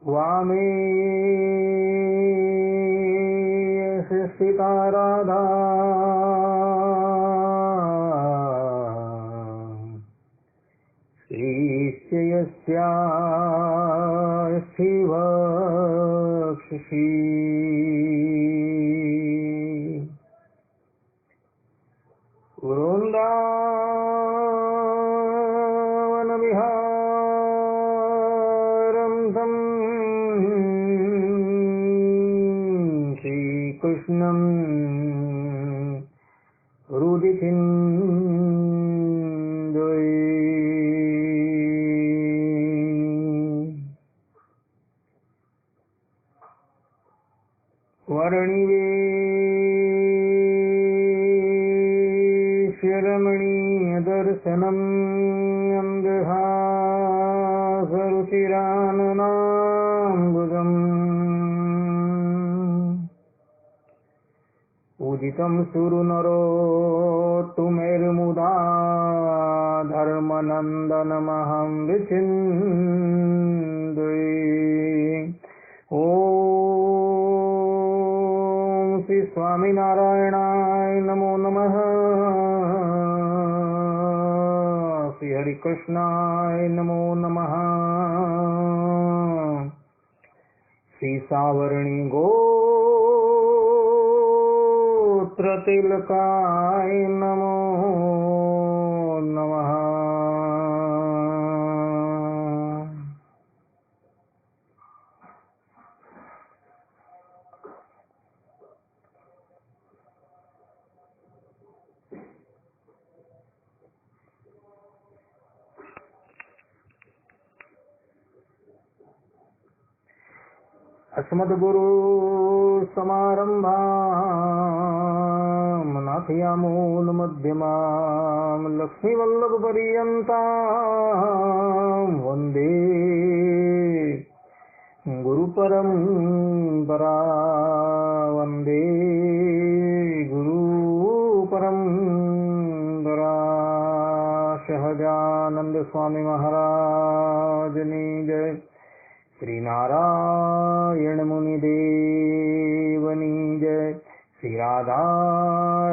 वामे स्थिता राधा श्रीस्य यस्यास्ति वक्षसि वृन्दावनविहारं तं श्रीकृष्णं हृदिचिन्तये। वर्णिवेशरमणीयदर्शनम् अन्दहासरुचिराननाम्बुजम् उदितं सुरनरोत्तमैर्मुदा धर्मनन्दनमहं विचिन्तये। ॐ श्री स्वामिनारायणाय नमो नमः। श्री हरिकृष्णाय नमो नमः। श्री सावर्णी गोत्रतिलकाय नमो नमः। अस्मद्गुरु समारम्भां नाथयामूल मध्यमां लक्ष्मीवल्लभ पर्यन्तां वन्दे गुरुपरम्परा वन्दे गुरुपरम्परा। सहजानंद स्वामी महाराजनी जय। श्री नारायण मुनि देवनी जय। श्री राधा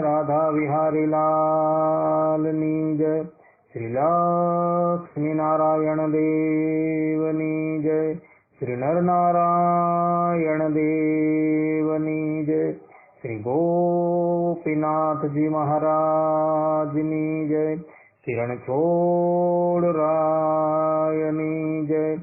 राधा बिहारी लालनी जय। श्री लक्ष्मी नारायण देवनी जय। श्री नर नारायण देवनी जय। श्री गोपीनाथ जी महाराजनी जय। श्री रणछोड़ रायनी जय।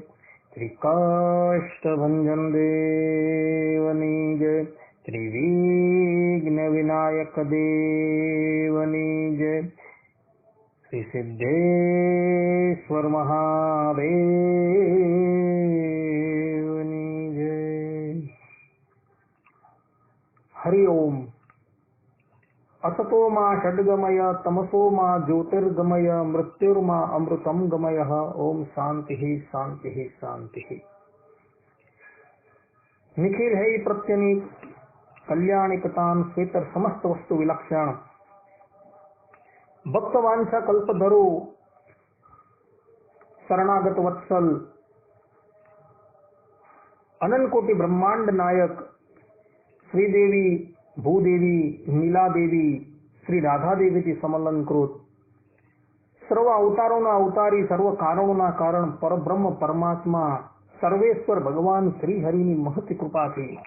श्री काष्ठभंजन देवनी जय। श्री विघ्न विनायक देवनी जय। श्री सिद्धेश्वर महादेवनी जय। हरि ओम। असतो मा षड्गमय तमसो मा ज्योतिर्गमय मृत्युर्मा अमृतम गमय। ओम शांति शांति शांति। निखिल है प्रत्यनीक कल्याणिकतान श्वेतर समस्त वस्तु विलक्षण भक्तवांछा कल्पधरो शरणागत वत्सल अनंत कोटि ब्रह्मांड नायक श्रीदेवी भूदेवी नीला देवी श्री राधा देवी की समलंकृत सर्व अवतारों अवतारी सर्व कारणों कारण परब्रह्म परमात्मा सर्वेश्वर भगवान श्री हरिनी महती कृपा थी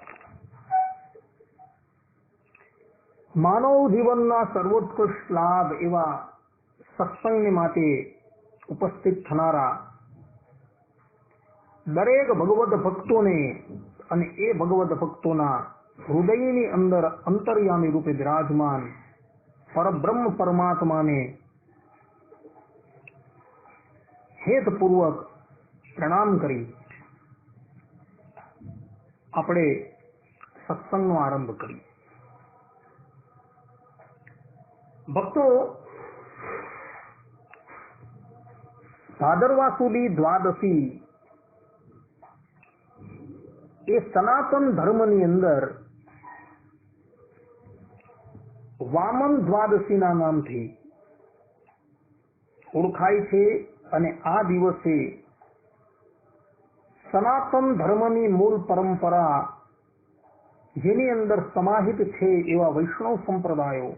मानव जीवनना सर्वोत्कृष्ट लाभ एवा सत्संगनी माटे उपस्थित थनारा दरेक भगवत भक्तों ने અને એ ભગવત ભક્તોના હૃદયની અંદર અંતર્યામી રૂપે વિરાજમાન પરબ્રહ્મ પરમાત્માને હેતપૂર્વક પ્રણામ કરી આપણે સત્સંગનો આરંભ કરી. ભક્તો, ભાદરવા સુદી દ્વાદશી એ સનાતન ધર્મની અંદર વામન દ્વાદશીના નામથી ઓળખાય છે અને આ દિવસે સનાતન ધર્મની મૂળ પરંપરા જેની અંદર સમાહિત છે એવા વૈષ્ણવ સંપ્રદાયો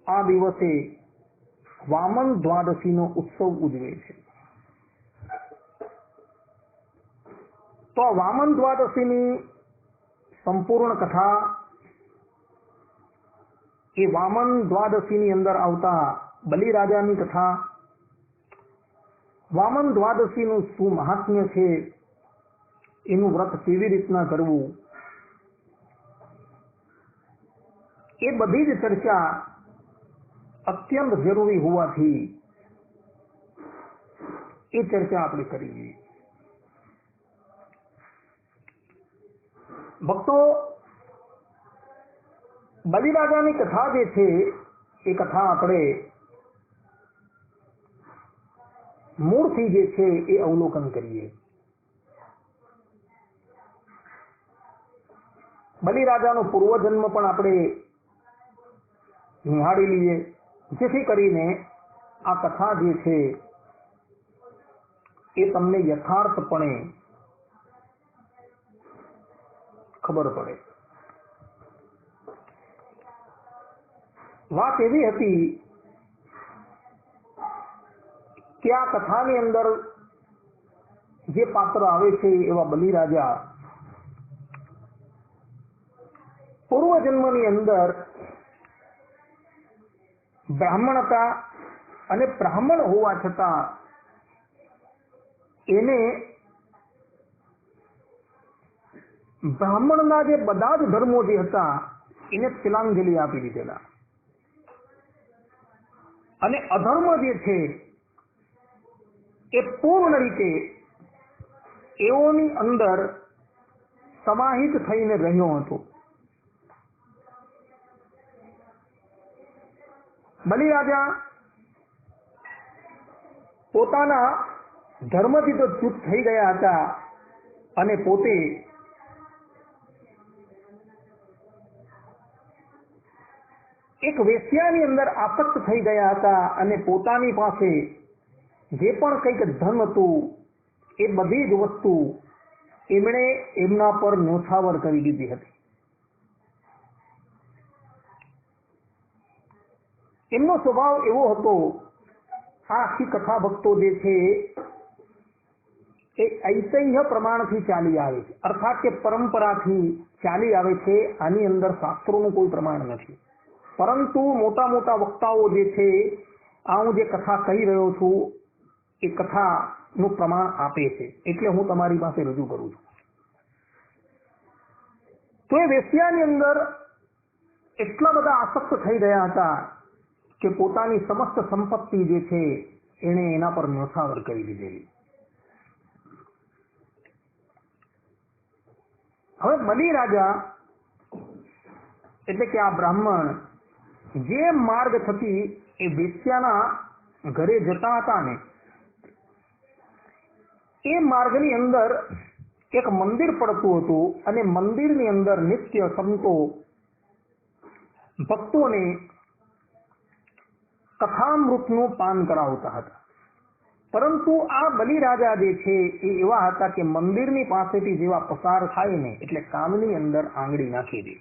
આ દિવસે વામન દ્વાદશીનો ઉત્સવ ઉજવે છે. તો આ વામન દ્વાદશીની સંપૂર્ણ કથા, એ વામન દ્વાદશીની અંદર આવતા બલિરાજાની કથા, વામન દ્વાદશીનું શું મહાત્મ્ય છે, એનું વ્રત કેવી રીતના કરવું, એ બધી જ ચર્ચા અત્યંત જરૂરી હોવાથી એ ચર્ચા આપણે કરીએ. ભક્તો, બલિરાજાની કથા જે છે એ કથા આપણે મૂળથી જે છે એ અવલોકન કરીએ. બલિરાજાનો પૂર્વજન્મ પણ આપણે નિહાળી લઈએ, જેથી કરીને આ કથા જે છે એ તમને યથાર્થપણે ખબર પડે. વાત એવી હતી કે આ કથાની અંદર જે પાત્ર આવે છે એવા બલિરાજા પૂર્વજન્મની અંદર બ્રાહ્મણ હતા અને બ્રાહ્મણ હોવા છતાં એને બ્રાહ્મણના જે બધા જ ધર્મો જે હતા એને તિલાંજલિ આપી દીધેલા, અને અધર્મ જે છે એ પૂર્ણ રીતે એઓની અંદર સમાહિત થઈને રહ્યો હતો. બલિરાજા પોતાના ધર્મથી તો ચ્યુત થઈ ગયા હતા અને પોતે એક વેશ્યાની અંદર આસક્ત થઈ ગયા હતા અને પોતાની પાસે જે પણ કંઈક ધન હતું એ બધી જ વસ્તુ એમણે એમના પર ન્યોછાવર કરી દીધી હતી. એમનો સ્વભાવ એવો હતો, આ આખી કથા ભક્તો જે છે એ ઐતિહ્ય પ્રમાણથી ચાલી આવે છે, અર્થાત કે પરંપરાથી ચાલી આવે છે. આની અંદર શાસ્ત્રોનું કોઈ પ્રમાણ નથી, પરંતુ મોટા મોટા વક્તાઓ જે છે આ હું જે કથા કહી રહ્યો છું એ કથાનું પ્રમાણ આપે છે, એટલે હું તમારી પાસે રજૂ કરું છું. તો એ વેશ્યાની અંદર એટલા બધા આસક્ત થઈ ગયા હતા કે પોતાની સમસ્ત સંપત્તિ જે છે એને એના પર ન્યોછાવર કરી દીધેલી. હવે બલિરાજા એટલે કે આ બ્રાહ્મણ જે માર્ગ થકી એ વેશ્યાના ઘરે જતા હતા ને, એ માર્ગની અંદર એક મંદિર પડતું હતું અને મંદિરની અંદર નિત્ય સંતો ભક્તોને કથામૃતનું પાન કરાવતા હતા. પરંતુ આ બલિરાજા જે છે એ એવા હતા કે મંદિરની પાસેથી જેવા પસાર થાય ને એટલે કાનની અંદર આંગળી નાખી દે.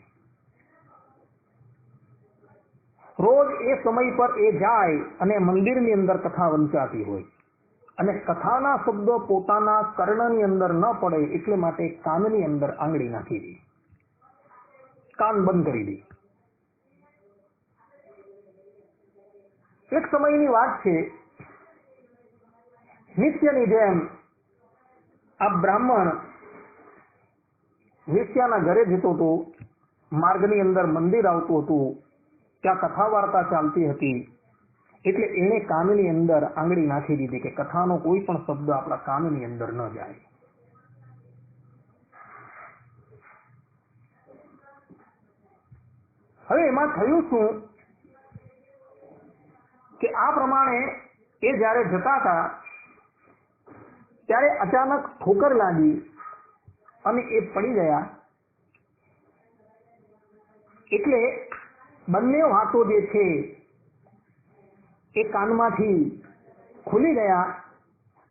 રોજ એ સમય પર એ જાય અને મંદિરની અંદર કથા વંચાતી હોય અને કથાના શબ્દો પોતાના કર્ણની અંદર ન પડે એટલે માટે કાનની અંદર આંગળી નાખી દે, કાન બંધ કરી દે. એક સમયની વાત છે, નિત્યની જેમ આ બ્રાહ્મણ વેશ્યાના ઘરે જતો હતો, માર્ગની અંદર મંદિર આવતું હતું, ત્યાં કથા વાર્તા ચાલતી હતી, એટલે એણે કાનની અંદર આંગળી નાખી દીધી કે કથાનો કોઈ પણ શબ્દ આપણા કાનની અંદર ન જાય. હવે એમાં થયું શું કે આ પ્રમાણે એ જ્યારે જતા હતા ત્યારે અચાનક ઠોકર લાગી અને એ પડી ગયા. એટલે બંને વાતો જે છે એ કાનમાંથી ખુલી ગયા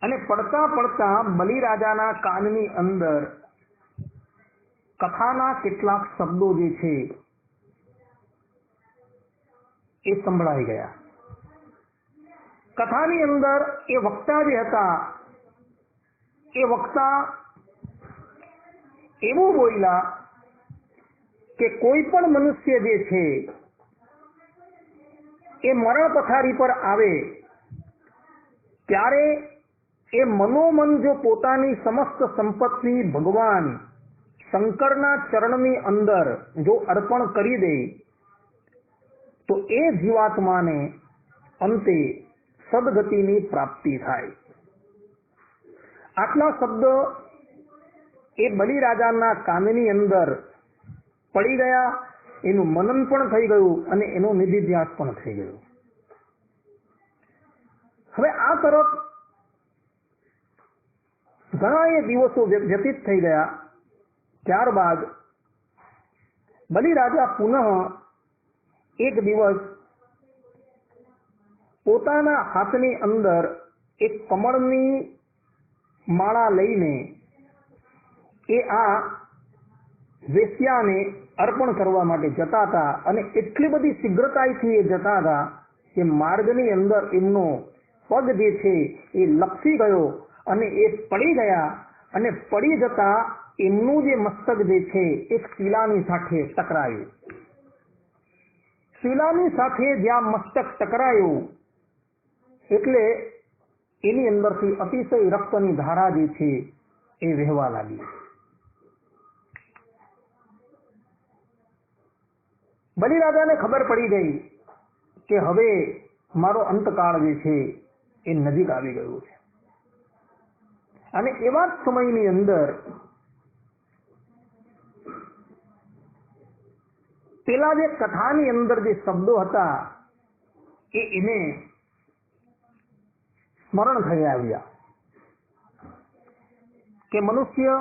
અને પડતા પડતા બલિરાજાના કાનની અંદર કથાના કેટલાક શબ્દો જે છે એ સંભળાઈ ગયા. કથાની અંદર એ વક્તા જે હતા એ વક્તા એવું બોલ્યા કે કોઈ પણ મનુષ્ય જે છે એ મરણ પથારી પર આવે ત્યારે એ મનોમન જો પોતાની સમસ્ત સંપત્તિ ભગવાન શંકરના ચરણની અંદર જો અર્પણ કરી દે તો એ જીવાત્માને અંતે સદગતિની પ્રાપ્તિ થાય. આટલા શબ્દ એ બલિરાજાના કાનની અંદર પડી ગયા, એનું મનન પણ થઈ ગયું અને એનો નિધિધ્યાસ પણ થઈ ગયો. હવે આ તરફ ઘણા એ દિવસો વ્યતીત થઈ ગયા. ત્યારબાદ બલિરાજા પુનઃ એક દિવસ પોતાના હાથની અંદર એક કમળની માળા લઈને એ આ વેશ્યાને અર્પણ કરવા માટે જતા હતા અને એટલી બધી શીઘ્રતાથી એ જતા હતા કે માર્ગની અંદર એમનો પગ જે છે એ લપસી ગયો અને એ પડી ગયા અને પડી જતા એમનું જે મસ્તક જે છે એક શિલાની સાથે ટકરાયું. શિલાની સાથે જ્યાં મસ્તક ટકરાયું એટલે એની અંદરથી અતિશય રક્તની ધારા જે છે એ વહેવા લાગી. બલિરાજાને ખબર પડી ગઈ કે હવે મારો અંતકાળ જે છે એ નજીક આવી ગયો છે. અને એવા જ સમયની અંદર પેલા જે કથાની અંદર જે શબ્દો હતા એને સ્મરણ થઈ આવ્યા કે મનુષ્ય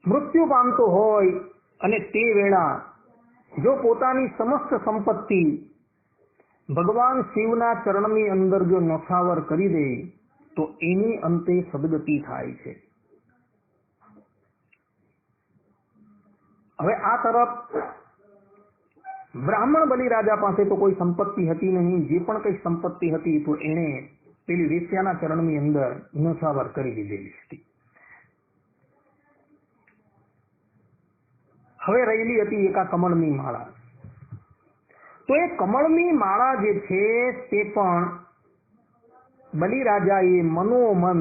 મૃત્યુ પામતો હોય અને તે વેળા જો પોતાની સમસ્ત સંપત્તિ ભગવાન શિવના ચરણની અંદર જો નોછાવર કરી દે તો એની અંતે સદગતિ થાય છે. હવે આ તરફ બ્રાહ્મણ બલિરાજા પાસે તો કોઈ સંપત્તિ હતી નહીં. જે પણ કઈ સંપત્તિ હતી તો એણે પેલી વેશ્યાના ચરણની અંદર નોછાવર કરી દીધેલી હતી. હવે રહેલી હતી એક આ કમળની માળા. તો એ કમળની માળા જે છે તે પણ બલિરાજાએ મનોમન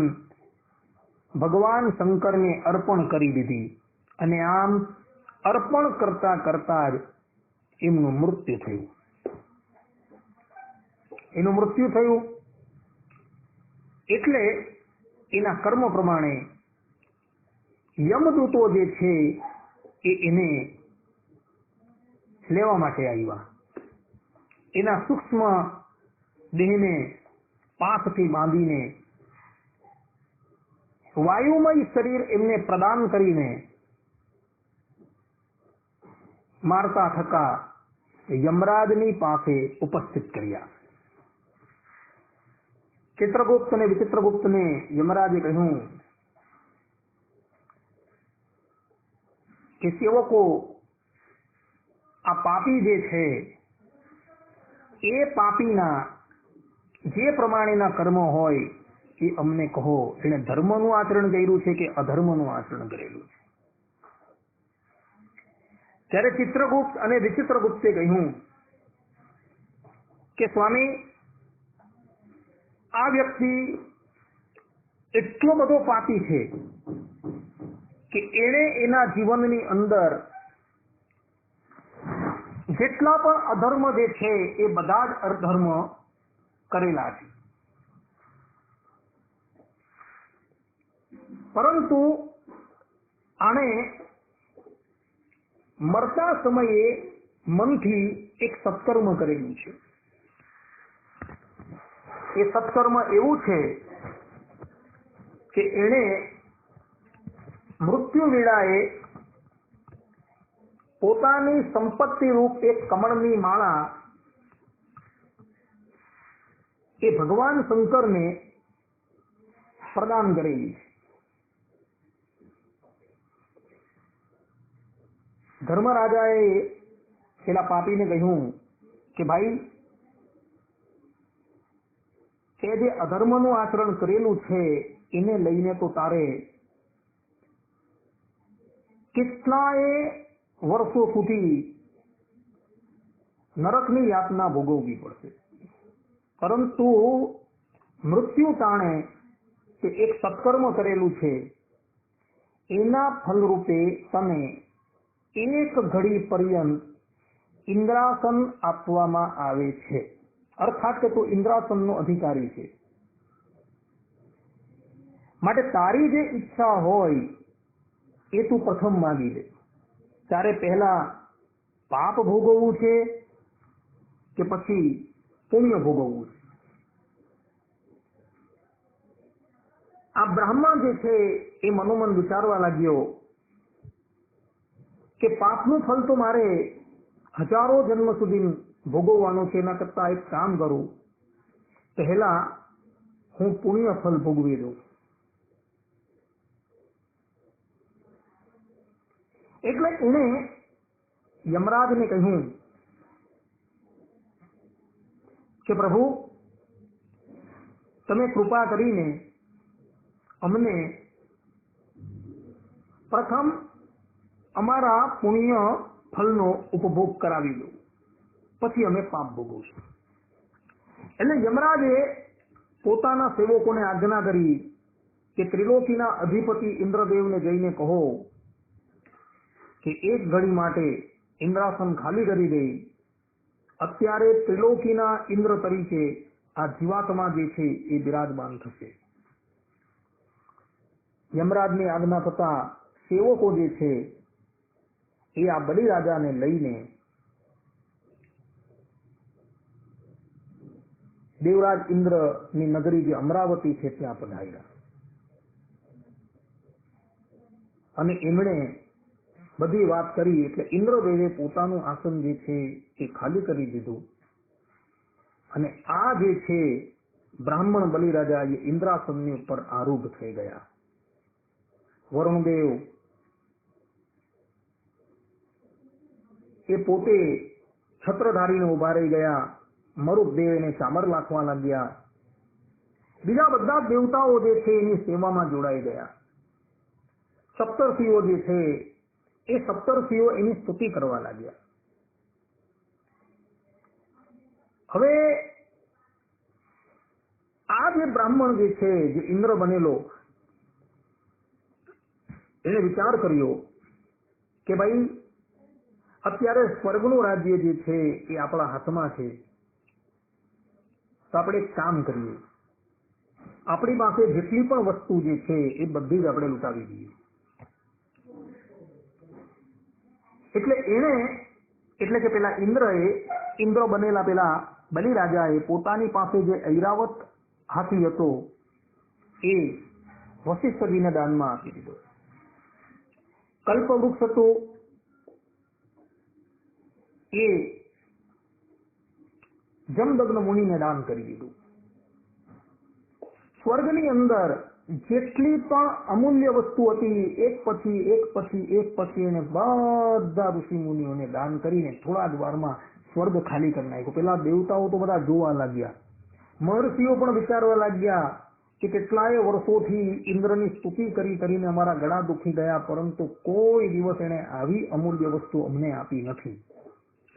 ભગવાન શંકરને અર્પણ કરી દીધી અને આમ અર્પણ કરતા કરતા જ એમનું મૃત્યુ થયું. એનું મૃત્યુ થયું એટલે એના કર્મ પ્રમાણે યમદૂતો જે છે એને લેવા માટે આવ્યા. એના સૂક્ષ્મ દેહને પાથથી બાંધીને વાયુમય શરીર એમને પ્રદાન કરીને મારતા થકા યમરાજની પાસે ઉપસ્થિત કર્યા. ચિત્રગુપ્ત અને વિચિત્રગુપ્તને યમરાજે કહ્યું કે સેવકો આ પાપી જે છે એ પાપીના જે પ્રમાણેના કર્મો હોય એ અમને કહો. એને ધર્મનું આચરણ કર્યું છે કે અધર્મનું આચરણ કરેલું છે? ત્યારે ચિત્રગુપ્ત અને વિચિત્રગુપ્તે કહ્યું કે સ્વામી, આ વ્યક્તિ એટલો બધો પાપી છે કે એણે એના જીવનની અંદર જેટલા પણ અધર્મ જે છે એ બધા જ અધર્મ કરેલા છે. પરંતુ આણે મરતા સમયે મનથી એક સત્કર્મ કરેલું છે. એ સત્કર્મ એવું છે કે એણે મૃત્યુ વેળાએ પોતાની સંપત્તિ રૂપ એક કમળની માળા એ ભગવાન શંકરને પ્રદાન કરેલી છે. ધર્મરાજાએ પેલા પાપીને કહ્યું કે ભાઈ, તે જે અધર્મનું આચરણ કરેલું છે એને લઈને તો તારે કેટલાય વર્ષો સુધી નરકની યાતના ભોગવવી પડશે, પરંતુ મૃત્યુ ટાણે તે એક સત્કર્મ કરેલું છે એના ફલરૂપે તને એક ઘડી પર્યંત ઇન્દ્રાસન આપવામાં આવે છે. અર્થાત કે તું ઇન્દ્રાસનનો અધિકારી છે. માટે તારી જે ઈચ્છા હોય એ તું પ્રથમ માગી લે. તારે પહેલા પાપ ભોગવવું છે કે પછી પુણ્ય ભોગવવું છે? આ બ્રાહ્મણ જે છે એ મનોમન વિચારવા લાગ્યો કે પાપનું ફલ તો મારે હજારો જન્મ સુધી ભોગવવાનું છે, એના કરતા એક કામ કરું, પહેલા હું પુણ્ય ફલ ભોગવી દઉં. એટલે એણે યમરાજને કહ્યું કે પ્રભુ, તમે કૃપા કરીને અમને પ્રથમ અમારા પુણ્ય ફલનો ઉપભોગ કરાવી દો, પછી અમે પાપ ભોગવશું. એટલે યમરાજે પોતાના સેવકોને આજ્ઞા કરી કે ત્રિલોકીના અધિપતિ ઇન્દ્રદેવને જઈને કહો કે એક ઘડી માટે ઇન્દ્રાસન ખાલી કરી દે. અત્યારે ત્રિલોકીના ઇન્દ્ર તરીકે આ જીવાત્મા જે છે એ બિરાજમાન થશે. યમરાજની આજ્ઞા થતા સેવકો જે છે એ આ બલિરાજાને લઈને દેવરાજ ઇન્દ્રની નગરી જે અમરાવતી છે ત્યાં પધાર્યા અને એમણે બધી વાત કરી. એટલે ઇન્દ્રદેવે પોતાનું આસન જે છે એ ખાલી કરી દીધું અને આ જે છે બ્રાહ્મણ બલિરાજા એ ઇન્દ્રાસનની ઉપર આરૂઢ થઈ ગયા. વરુણદેવ એ પોતે છત્રધારીને ઉભા રહી ગયા. મરુતદેવ એને ચામર લાખવા લાગ્યા. બીજા બધા દેવતાઓ જે છે એની સેવામાં જોડાઈ ગયા. સપ્તર્ષિઓ જે છે એ સપ્તર્ષિઓ એની સ્તુતિ કરવા લાગ્યા. હવે આ જે બ્રાહ્મણ જે છે, જે ઇન્દ્ર બનેલો, એને વિચાર કર્યો કે ભાઈ અત્યારે સ્વર્ગનું રાજ્ય જે છે એ આપણા હાથમાં છે, તો આપણે એક કામ કરીએ, આપણી પાસે જેટલી પણ વસ્તુ જે છે એ બધી જ આપણે લૂંટાવી દઈએ. એટલે કે પેલા ઇન્દ્ર બનેલા પેલા બલિરાજાએ પોતાની પાસે જે ઐરાવત હાથી હતો એ વશિષ્ઠજીને દાનમાં આપી દીધો. કલ્પવૃક્ષ હતો એ જમદગ્ન મુનિને દાન કરી દીધું. સ્વર્ગની અંદર જેટલી પણ અમૂલ્ય વસ્તુ હતી એક પછી એને બધા ઋષિ મુનિઓને દાન કરીને થોડા જ વારમાં સ્વર્ગ ખાલી કરી નાખ્યો. પેલા દેવતાઓ તો બધા જોવા લાગ્યા. મહર્ષિઓ પણ વિચારવા લાગ્યા કે કેટલાય વર્ષોથી ઇન્દ્રની સ્તુતિ કરીને અમારા ગળા દુખી ગયા, પરંતુ કોઈ દિવસ એને આવી અમૂલ્ય વસ્તુ અમને આપી નથી.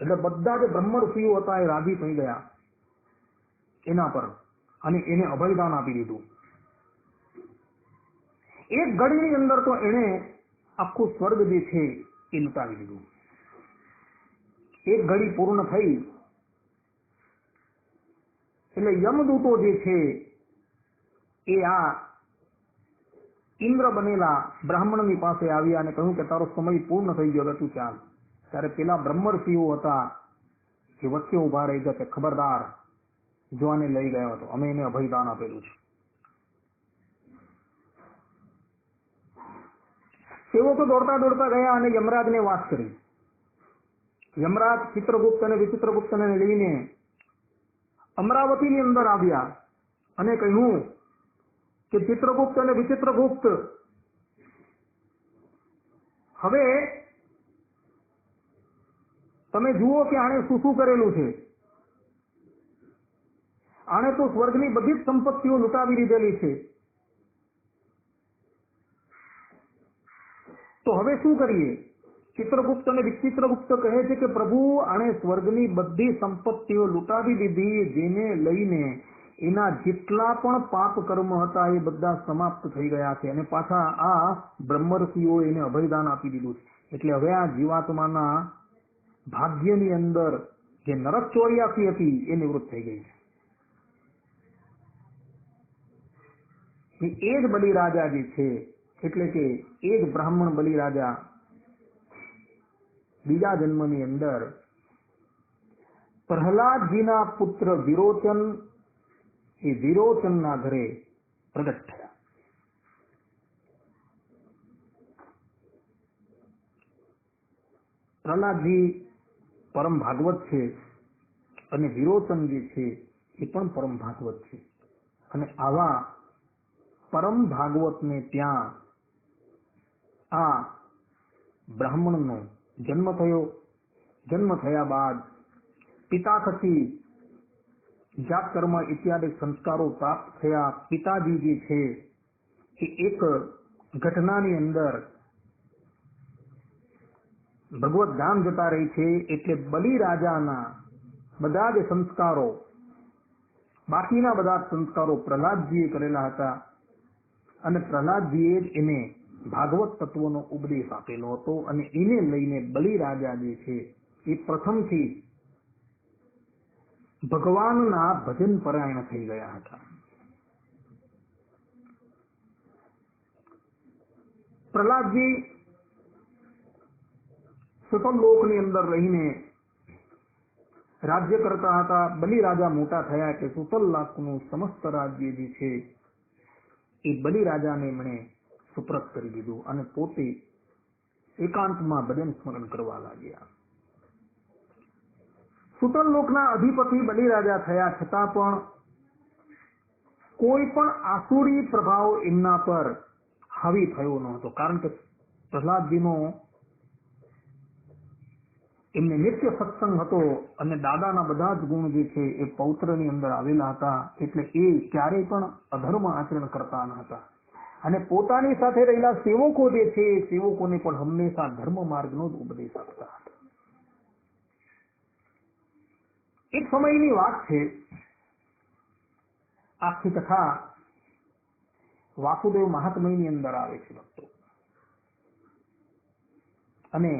એટલે બધા જે બ્રહ્મ ઋષિઓ હતા એ રાજી થઈ ગયા એના પર અને એને અભયદાન આપી દીધું. એક ઘડીની અંદર તો એને આખું સ્વર્ગ જે છે એ લૂંટાવી દીધું. એક ઘડી પૂર્ણ થઈ એટલે યમદૂતો જે છે એ આ ઇન્દ્ર બનેલા બ્રાહ્મણની પાસે આવ્યા અને કહ્યું કે તારો સમય પૂર્ણ થઈ ગયો, હવે તું ચાલ. ત્યારે પેલા બ્રહ્મર્ષિઓ હતા એ વચ્ચે ઉભા રહી ગયા કે ખબરદાર, જો આને લઈ ગયો હતો, અમે એને અભયદાન આપેલું છે. સેવકો દોડતા ગયા અને યમરાજને વાત કરી. યમરાજ ચિત્રગુપ્ત અને વિચિત્રગુપ્તને લઈને અમરાવતીની અંદર આવ્યા અને કહ્યું કે ચિત્રગુપ્ત અને વિચિત્રગુપ્ત, હવે તમે જુઓ કે આણે શું શું કરેલું છે. આણે તો સ્વર્ગની બધી જ સંપત્તિઓ લૂંટાવી લીધેલી છે. તો હવે શું કરીએ? ચિત્રગુપ્ત અને વિચિત્રગુપ્ત કહે છે કે પ્રભુ, આણે સ્વર્ગની બધી સંપત્તિઓ લૂંટાવી લીધી, જેને લઈને એના જેટલા પણ પાપ કર્મ હતા એ બધા સમાપ્ત થઈ ગયા છે, અને પાછા આ બ્રહ્મર્ષિઓ એને અભયદાન આપી દીધું છે. એટલે હવે આ જીવાત્માના ભાગ્યની અંદર જે નરક 84 હતી એ નિવૃત્ત થઈ ગઈ છે. એ જ બલિરાજા જે છે, એટલે કે એ જ બ્રાહ્મણ બલિરાજા બીજા જન્મની અંદર પ્રહલાદજીના પુત્ર વિરોચન, એ વિરોચનના ઘરે પ્રગટ થયા. પ્રહલાદજી પરમ ભાગવત છે અને વિરોચન જે છે એ પણ પરમ ભાગવત છે. અને આવા પરમ ભાગવતને ત્યાં આ બ્રાહ્મણનો જન્મ થયો. જન્મ થયા બાદ પિતા થકી જાત કર્મ ઇત્યાદિ સંસ્કારો પ્રાપ્ત થયા. પિતાજી જે છે એ એક ઘટનાની અંદર ભગવત ધામ જતા રહી છે, એટલે બલિરાજાના બધા જ સંસ્કારો, બાકીના બધા સંસ્કારો પ્રહલાદજીએ કરેલા હતા, અને પ્રહલાદજીએ જ એને ભાગવત તત્વનો ઉપદેશ આપેલો હતો. અને એને લઈને બલિરાજા જે છે એ પ્રથમથી ભગવાનના ભજન પરાયણ થઈ ગયા હતા. પ્રહલાદજી સુતલ લોકની અંદર રહીને રાજ્ય કરતા હતા. બલિરાજા મોટા થયા કે સુતલ લોકનું સમસ્ત રાજ્ય જે છે એ બલિરાજાને એમણે સુપ્રત કરી દીધું, અને પોતે એકાંતમાં ભજન સ્મરણ કરવા લાગ્યા. સુતલ લોકના અધિપતિ બલિરાજા થયા છતાં પણ કોઈ પણ આસુરી પ્રભાવ એમના પર હાવી થયો ન હતો, કારણ કે પ્રહલાદજીનો એમને નિત્ય સત્સંગ હતો, અને દાદાના બધા જ ગુણ જે છે એ પૌત્રની અંદર આવેલા હતા, એટલે એ ક્યારેય પણ અધર્મ આચરણ કરતા ન હતા. અને પોતાની સાથે રહેલા સેવકો જે છે એ સેવકોને પણ હંમેશા ધર્મ માર્ગનો જ ઉપદેશ આપતા હતા. એક સમયની વાત છે, આખી કથા વાસુદેવ મહાત્મયની અંદર આવે છે ભક્તો, અને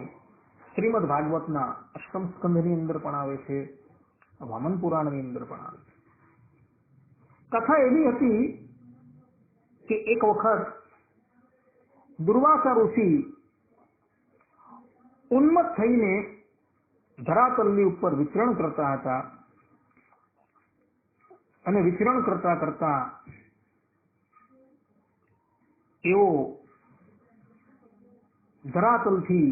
શ્રીમદ ભાગવતના અષ્ટમ સ્કંધની અંદર પણ આવે છે, વામન પુરાણની અંદર પણ આવે છે. કથા એવી હતી કે એક વખત દુર્વાસા ઋષિ ઉન્મત્ત થઈને ધરાતલની ઉપર વિચરણ કરતા હતા, અને વિચરણ કરતા કરતા એઓ ધરાતલથી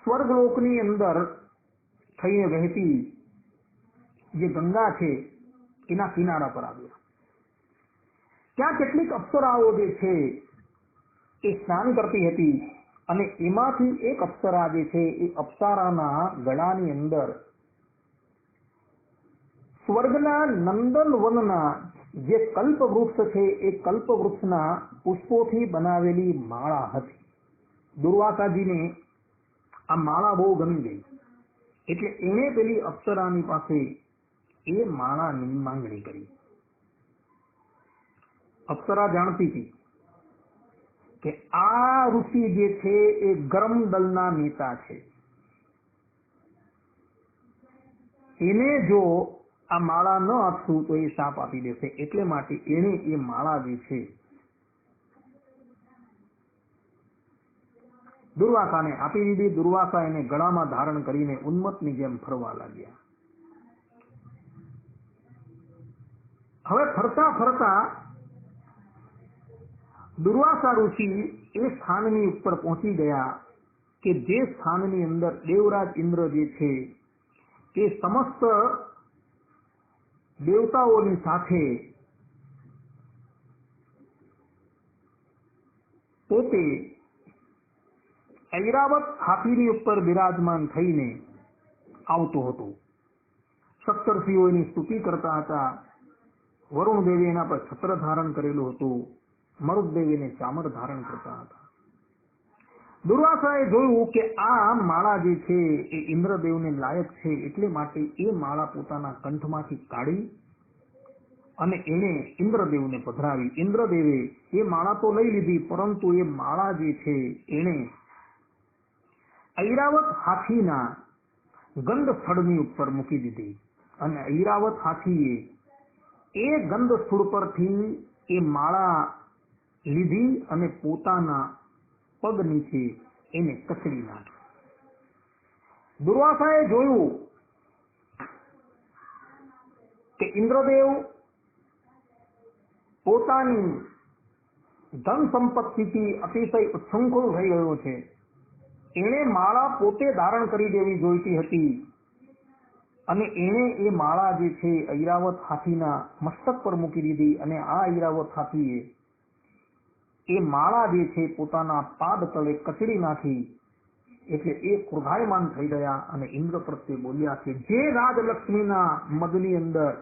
સ્વર્ગલોકની અંદર થઈને વહેતી જે ગંગા છે એના કિનારા પર આવ્યા. ત્યાં કેટલીક અપ્સરાઓ જે છે એ સ્નાન કરતી હતી, અને એમાંથી એક અપ્સરા જે છે એ અપ્સરાના ગળાની અંદર સ્વર્ગના નંદનવનના જે કલ્પવૃક્ષ છે એ કલ્પવૃક્ષના પુષ્પોથી બનાવેલી માળા હતી. દુર્વાસાજીને આ માળા બહુ ગમી ગઈ, એટલે એણે પેલી અપ્સરાની પાસે એ માળાની માંગણી કરી. અપ્સરા જાણતી હતી કે આ ઋષિ જે છે એ ગરમ દળના નેતા છે, એને જો આ માળા ન આપશું તો એ શાપ આપી દેશે, એટલે માટે એને એ માળા જે છે દુર્વાસાને આપી દીધી. દુર્વાસા એને ગળામાં ધારણ કરીને ઉન્મત્તની જેમ ફરવા લાગ્યા. હવે ફરતા ફરતા દુર્વાસા ઋષિ એ સ્થાનની ઉપર પહોંચી ગયા કે જે સ્થાનની અંદર દેવરાજ ઇન્દ્ર જે છે એ સમસ્ત દેવતાઓની સાથે પોતે ઐરાવત હાથીની ઉપર બિરાજમાન થઈને આવતો હતો. સપ્તર્ષિઓ એની સ્તુતિ કરતા હતા. વરુણ દેવી એના પર છત્ર ધારણ કરેલું હતું. મરુદદેવ એને ચામર ધારણ કરતા હતા. દુર્વાસાએ જોયું કે આ માળા જે છે એ ઇન્દ્રદેવને લાયક છે, એટલે માટે એ માળા પોતાના કંઠમાંથી કાઢી અને એને ઇન્દ્રદેવને પધરાવી. ઇન્દ્રદેવે એ માળા તો લઈ લીધી, પરંતુ એ માળા જે છે એને ઐરાવત હાથીના ગંધ સ્થળની ઉપર મૂકી દીધી અને ઐરાવત હાથીએ એ ગંધ સ્થળ પરથી એ માળા લીધી અને પોતાના પગ નીચે એને કચડી નાખી. દુર્વાસાએ જોયું કે ઇન્દ્રદેવ પોતાની ધન સંપત્તિથી અતિશય ઉચ્છૃંખલ થઈ ગયો છે. એણે માળા પોતે ધારણ કરી દેવી જોઈતી હતી અને એણે એ માળા જે છે ઐરાવત હાથીના મસ્તક પર મૂકી દીધી અને આ ઐરાવત હાથીએ એ માળા જે છે પોતાના પાદ તળે કચડી નાખી. એટલે એ ક્રોધાયમાન થઈ ગયા અને ઇન્દ્ર પ્રત્યે બોલ્યા કે જે રાજલક્ષ્મીના મદની અંદર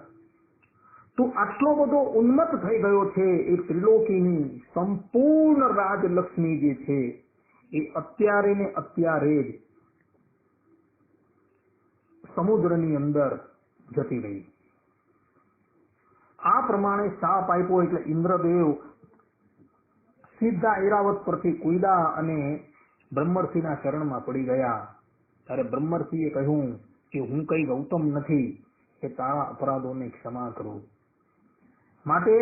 તું આટલો બધો ઉન્મત્ત થઈ ગયો છે, એ ત્રિલોકીની સંપૂર્ણ રાજલક્ષ્મી જે છે એ અત્યારે ને અત્યારે જ સમુદ્રની અંદર જતી રહી. આ પ્રમાણે શાપ આપ્યો એટલે ઇન્દ્રદેવ સીધા ઐરાવત પરથી કૂદ્યા અને બ્રહ્મર્ષિના શરણમાં પડી ગયા. ત્યારે બ્રહ્મર્ષિએ કહ્યું કે હું કઈ ગૌતમ નથી કે તારા અપરાધોને ક્ષમા કરું. માટે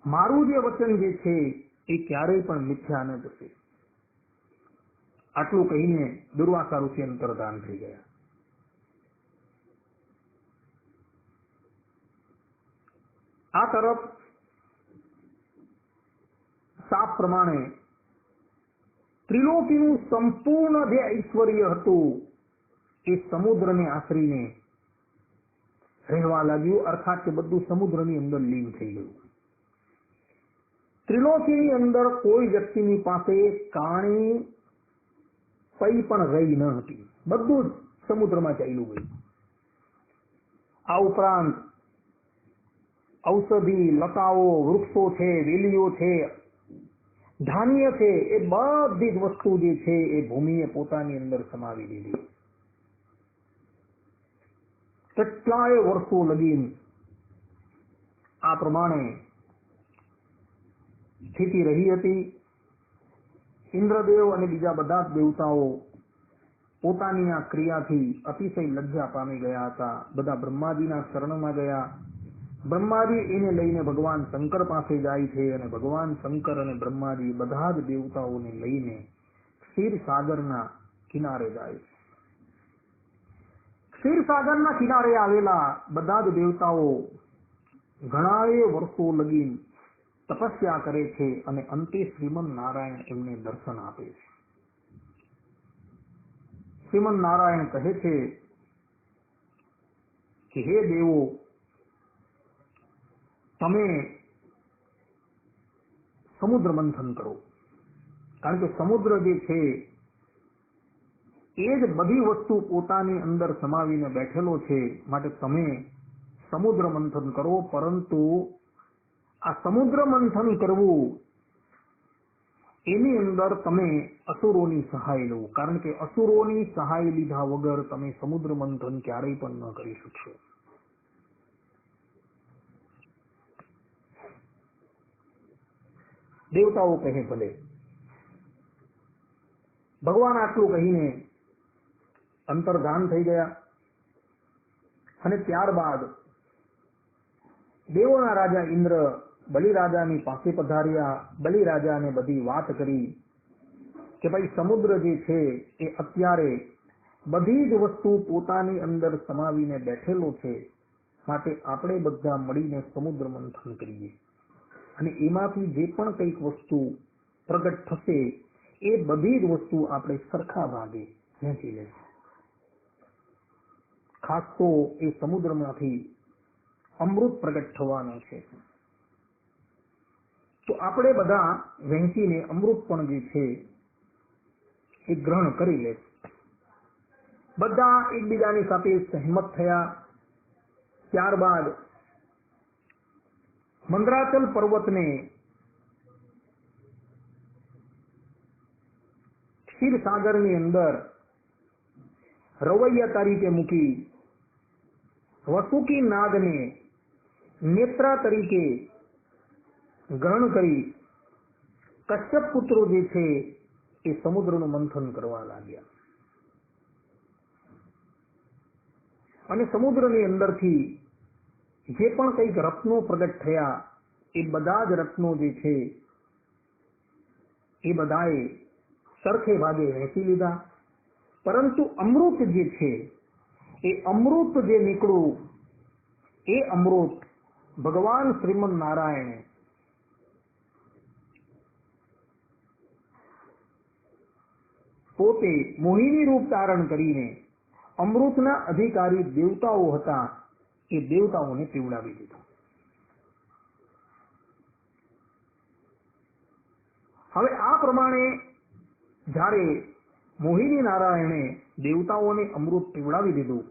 મારું જે વચન જે છે એ ક્યારેય પણ મિથ્યા ન જશે. આટલું કહીને દુર્વાસા ઋષિ અંતર્ધાન થઈ ગયા. આ તરફ શાપ પ્રમાણે ત્રિલોકીનું સંપૂર્ણ જે ઐશ્વર્ય હતું એ સમુદ્રને આશરીને રહેવા લાગ્યું, અર્થાત કે બધું સમુદ્રની અંદર લીન થઈ ગયું. ત્રિલોકીની અંદર કોઈ વ્યક્તિની પાસે કાણી પૈ પણ રહી ન હતી, બધું જ સમુદ્રમાં ચાલ્યું ગયું. આ ઉપરાંત ઔષધિ, લતાઓ, વૃક્ષો છે, વેલીઓ છે, ધાન્ય છે, એ બધી જ વસ્તુ જે છે એ ભૂમિએ પોતાની અંદર સમાવી દીધી. કેટલાય વર્ષો લગીન આ પ્રમાણે સ્થિતિ રહી હતી. ઇન્દ્રદેવ અને બીજા બધા જ દેવતાઓ પોતાની આ ક્રિયાથી અતિશય લજ્જા પામી ગયા હતા. બધા બ્રહ્માજીના શરણમાં ગયા. બ્રહ્માજી એને લઈને ભગવાન શંકર પાસે જાય છે અને ભગવાન શંકર અને બ્રહ્માજી બધા જ દેવતાઓને લઈને ક્ષીરસાગરના કિનારે જાય છે. ક્ષીરસાગરના કિનારે આવેલા બધા જ દેવતાઓ ઘણાએ વર્ષો લગી તપસ્યા કરે છે અને અંતે શ્રીમન નારાયણ એમને દર્શન આપે છે. શ્રીમન નારાયણ કહે છે કે હે દેવો, તમે સમુદ્ર મંથન કરો, કારણ કે સમુદ્ર જે છે એ જ બધી વસ્તુ પોતાની અંદર સમાવીને બેઠેલો છે. માટે તમે સમુદ્ર મંથન કરો, પરંતુ આ સમુદ્ર મંથન કરવું એની અંદર તમે અસુરોની સહાય લો, કારણ કે અસુરોની સહાય લીધા વગર તમે સમુદ્ર મંથન ક્યારેય પણ ન કરી શકશો. દેવતાઓ કહે ભલે. ભગવાન આટલું કહીને અંતર્ધાન થઈ ગયા અને ત્યારબાદ દેવોના રાજા ઇન્દ્ર બલિરાજાની પાસે પધાર્યા. બલિરાજાને બધી વાત કરી કે ભાઈ સમુદ્ર જે છે એ અત્યારે બધી જ વસ્તુ પોતાની અંદર સમાવીને બેઠેલો છે, માટે આપણે બધા મળીને સમુદ્ર મંથન કરીએ અને એમાંથી જે પણ કંઈક વસ્તુ પ્રગટ થશે એ બધી જ વસ્તુ આપણે સરખા ભાગે વહેંચી લઈશું. ખાસ તો એ સમુદ્રમાંથી અમૃત પ્રગટ થવાનું છે. તો આપણે બધા વહેંચીને અમૃત પણ જે છે એ ગ્રહણ કરી લે. બધા એકબીજાની સાથે સહેમત થયા. ત્યારબાદ મંદરાચલ પર્વતને ક્ષીરસાગરની અંદર રવૈયા તરીકે મૂકી વસુકી નાગને નેત્રા તરીકે ગ્રહણ કરી કશ્યપ પુત્રો જે છે એ સમુદ્રનું મંથન કરવા લાગ્યા અને સમુદ્રની અંદરથી જે પણ કંઈક રત્નો પ્રગટ થયા એ બધા જ રત્નો જે છે એ બધાએ સરખે ભાગે વહેંચી લીધા. પરંતુ અમૃત જે છે એ અમૃત જે નીકળ્યું એ અમૃત ભગવાન શ્રીમદ નારાયણે પોતે મોહિની રૂપ ધારણ કરીને અમૃતના અધિકારી દેવતાઓ હતા એ દેવતાઓને પીવડાવી દીધું. હવે આ પ્રમાણે જ્યારે મોહિની નારાયણે દેવતાઓને અમૃત પીવડાવી દીધું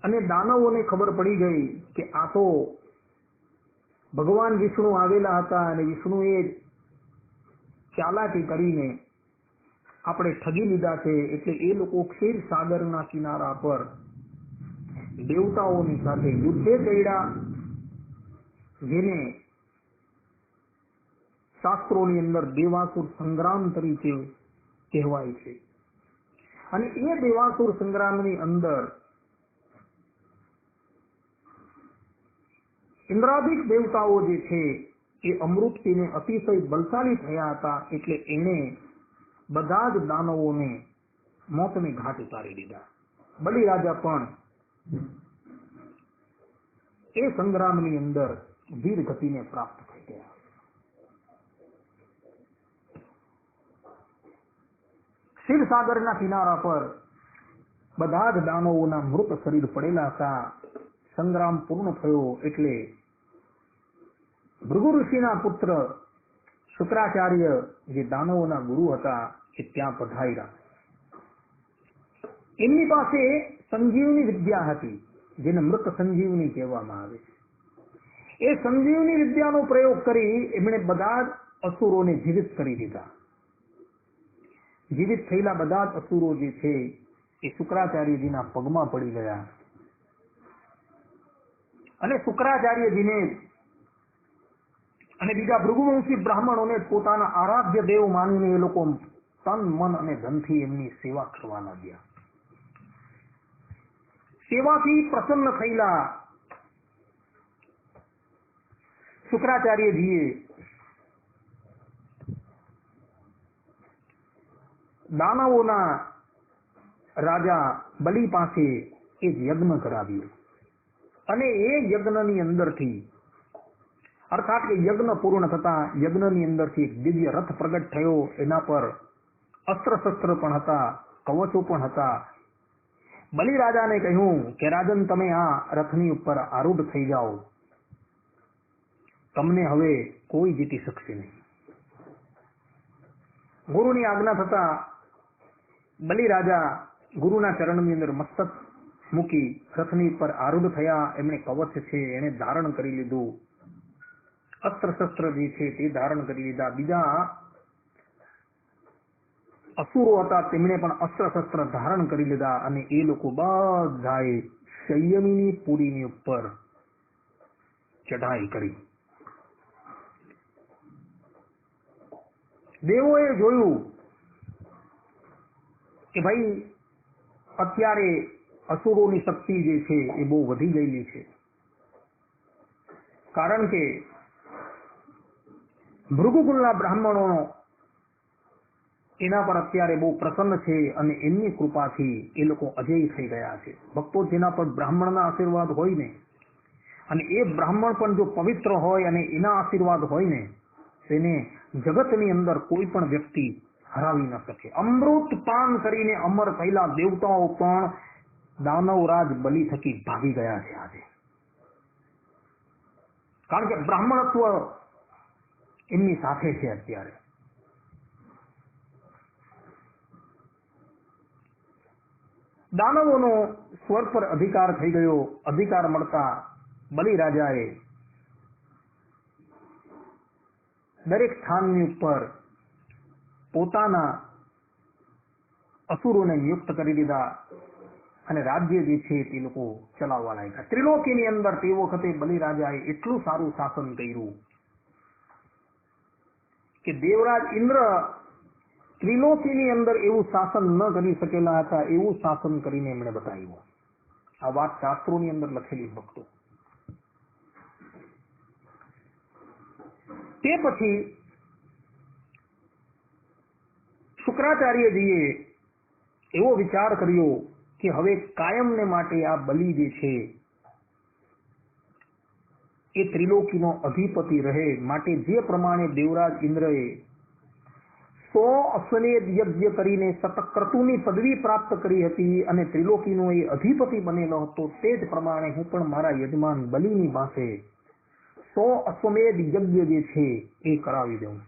અને દાનવોને ખબર પડી ગઈ કે આ તો ભગવાન વિષ્ણુ આવેલા હતા અને વિષ્ણુએ ચાલાકી કરીને આપણે ઠગી લીધા છે, એટલે એ લોકો ક્ષીર સાગરના કિનારા પર દેવતાઓની સાથે યુદ્ધે ચડ્યા, જેને શાસ્ત્રોની અંદર દેવાસુર સંગ્રામ તરીકે કહેવાય છે. અને એ દેવાસુર સંગ્રામની અંદર ઇન્દ્રાદિક દેવતાઓ જે છે એ અમૃત પીને અતિશય બલશાળી થયા હતા, એટલે એણે બધા જ દાનવોને મોતને ઘાટ ઉતારી દીધા. બલિરાજા પણ એ સંગ્રામની અંદર વીર ગતિને પ્રાપ્ત થઈ ગયા. ક્ષીરસાગરના કિનારા પર બધા જ દાનવોના મૃત શરીર પડેલા હતા. સંગ્રામ પૂર્ણ થયો એટલે ભૃગુ ઋષિના પુત્ર શુક્રાચાર્ય જે દાનવોના ગુરુ હતા એ ત્યાં પધાર્યા. એમની પાસે સંજીવની વિદ્યા હતી, જેને મૃત સંજીવની કહેવામાં આવે છે. એ સંજીવની વિદ્યાનો પ્રયોગ કરી એમણે બધા જ અસુરોને જીવિત કરી દીધા. જીવિત થયેલા બધા જ અસુરો જે છે એ શુક્રાચાર્યજીના પગમાં પડી ગયા અને શુક્રાચાર્યજીને અને બીજા ભૃગુવંશી બ્રાહ્મણોને પોતાના આરાધ્ય દેવ માનીને એ લોકો તન મન અને ધનથી એમની સેવા કરવા લાગ્યા. સેવાથી પ્રસન્ન થયેલા શુક્રાચાર્યજીએ દાનવોના રાજા બલિ પાસે એક યજ્ઞ કરાવ્યો અને એ યજ્ઞની અંદરથી અર્થાત કે યજ્ઞ પૂર્ણ થતા યજ્ઞની અંદરથી એક દિવ્ય રથ પ્રગટ થયો. એના પર અસ્ત્ર શસ્ત્ર પણ હતા, કવચો પણ હતા. બલિરાજાને કહ્યું કે રાજન, તમે આ રથની ઉપર આરૂઢ થઈ જાઓ, તમને હવે કોઈ જીતી શકશે નહીં. ગુરુની આજ્ઞા થતા બલિરાજા ગુરુના ચરણની અંદર મસ્તક મૂકી રથની ઉપર આરૂઢ થયા. એમણે કવચ છે એને ધારણ કરી લીધું, અસ્ત્ર શસ્ત્ર જે છે તે ધારણ કરી લીધા. બીજા અસુરો હતા તેમણે પણ અસ્ત્ર શસ્ત્ર ધારણ કરી લીધા અને એ લોકો બધાએ સંયમીની પુરીની ઉપર ચઢાઈ કરી. દેવોએ જોયું કે ભાઈ અત્યારે અસુરોની શક્તિ જે છે એ બહુ વધી ગયેલી છે, કારણ કે ભૃગુકુલના બ્રાહ્મણો એના પર અત્યારે બહુ પ્રસન્ન છે અને એમની કૃપાથી એ લોકો અજેય થઈ ગયા છે. ભક્તો, જેના પર બ્રાહ્મણના આશીર્વાદ હોય ને, અને એ બ્રાહ્મણ પણ જો પવિત્ર હોય અને એના આશીર્વાદ હોય ને, તેને જગતની અંદર કોઈ પણ વ્યક્તિ હરાવી ન શકે. અમૃત પાન કરીને અમર થયેલા દેવતાઓ પણ દાનવરાજ બલિ થકી ભાગી ગયા છે આજે. કારણ કે બ્રાહ્મણત્વ એમની સાથે છે. અત્યારે દાનવોનો સ્વર્ગ પર અધિકાર થઈ ગયો. અધિકાર મળતા બલિરાજાએ દરેક સ્થાનની ઉપર પોતાના અસુરોને નિયુક્ત કરી દીધા અને રાજ્ય જે છે તે લોકો ચલાવવા લાગ્યા. ત્રિલોકીની અંદર તે વખતે બલિરાજાએ એટલું સારું શાસન કર્યું કે દેવરાજ ઇન્દ્ર ત્રિલોકીની અંદર એવું શાસન ન કરી શકેલા હતા, એવું શાસન કરીને એમણે બતાવ્યું. આ વાત શાસ્ત્રોની અંદર લખેલી ભક્તો. તે પછી શુક્રાચાર્યજીએ એવો વિચાર કર્યો કે હવે કાયમને માટે આ બલિ જે છે એ ત્રિલોકીનો અધિપતિ રહે. માટે જે પ્રમાણે દેવરાજ ઇન્દ્રએ 100 અશ્વમેધ યજ્ઞ કરીને શતક્રતુની પદવી પ્રાપ્ત કરી હતી અને ત્રિલોકીનો એ અધિપતિ બનેલો હતો, તે જ પ્રમાણે હું પણ મારા યજમાન બલિની પાસે 100 અશ્વમેધ યજ્ઞ જે છે એ કરાવી દઉં.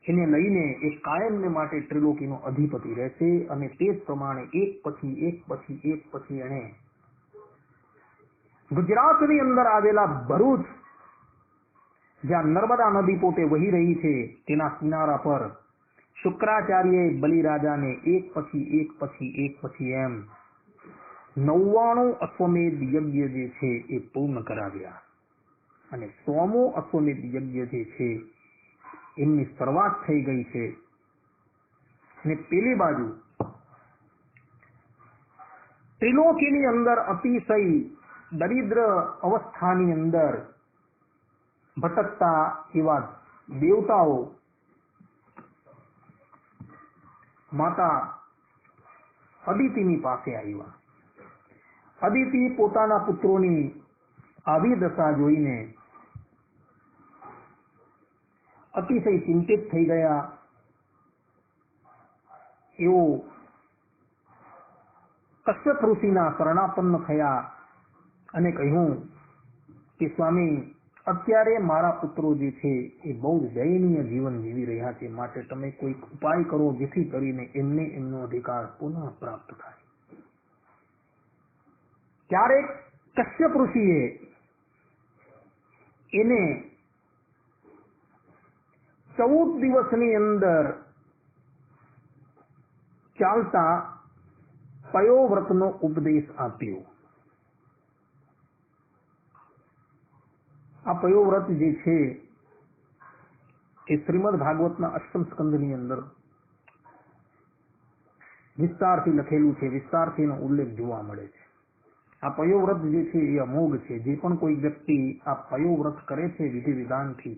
એને લઈને એ કાયમને માટે ત્રિલોકીનો અધિપતિ રહેશે. અને તે જ પ્રમાણે એક પછી એણે ગુજરાતની અંદર આવેલા ભરૂચ, જ્યાં નર્મદા નદી પોતે વહી રહી છે, તેના કિનારા પર શુક્રાચાર્યએ બલિરાજાને એક પછી એમ 99 અશ્વમેધ યજ્ઞ જે છે એ પૂર્ણ કરાવ્યા. અને 100મો અશ્વમેધ યજ્ઞ જે છે એમની શરૂઆત થઈ ગઈ છે. અને પેલી બાજુ ત્રિલોકીની અંદર અતિશય દરિદ્ર અવસ્થાની અંદર ભટકતા એવા દેવતાઓ માતા અદિતિની પાસે આવ્યા. અદિતિ પોતાના પુત્રોની આવી દશા જોઈને અતિશય ચિંતિત થઈ ગયા. એઓ કશ્યપ ઋષિના શરણાપન્ન થયા અને કહ્યું કે સ્વામી, અત્યારે મારા પુત્રો જે છે એ બહુ દયનીય જીવન જીવી રહ્યા છે, માટે તમે કોઈક ઉપાય કરો જેથી કરીને એમને એમનો અધિકાર પુનઃ પ્રાપ્ત થાય. ત્યારે કશ્યપ ઋષિએ એને 14 દિવસની અંદર ચાલતા પયોવ્રતનો ઉપદેશ આપ્યો. આ પયોવ્રત જે છે એ શ્રીમદ ભાગવતના 8મ સ્કંદની અંદર વિસ્તારથી લખેલું છે. વિસ્તારથી એનો ઉલ્લેખ જોવા મળે છે. આ પયોવ્રત જે છે એ અમોઘ છે. જે પણ કોઈ વ્યક્તિ આ પયોવ્રત કરે છે વિધિ વિધાનથી,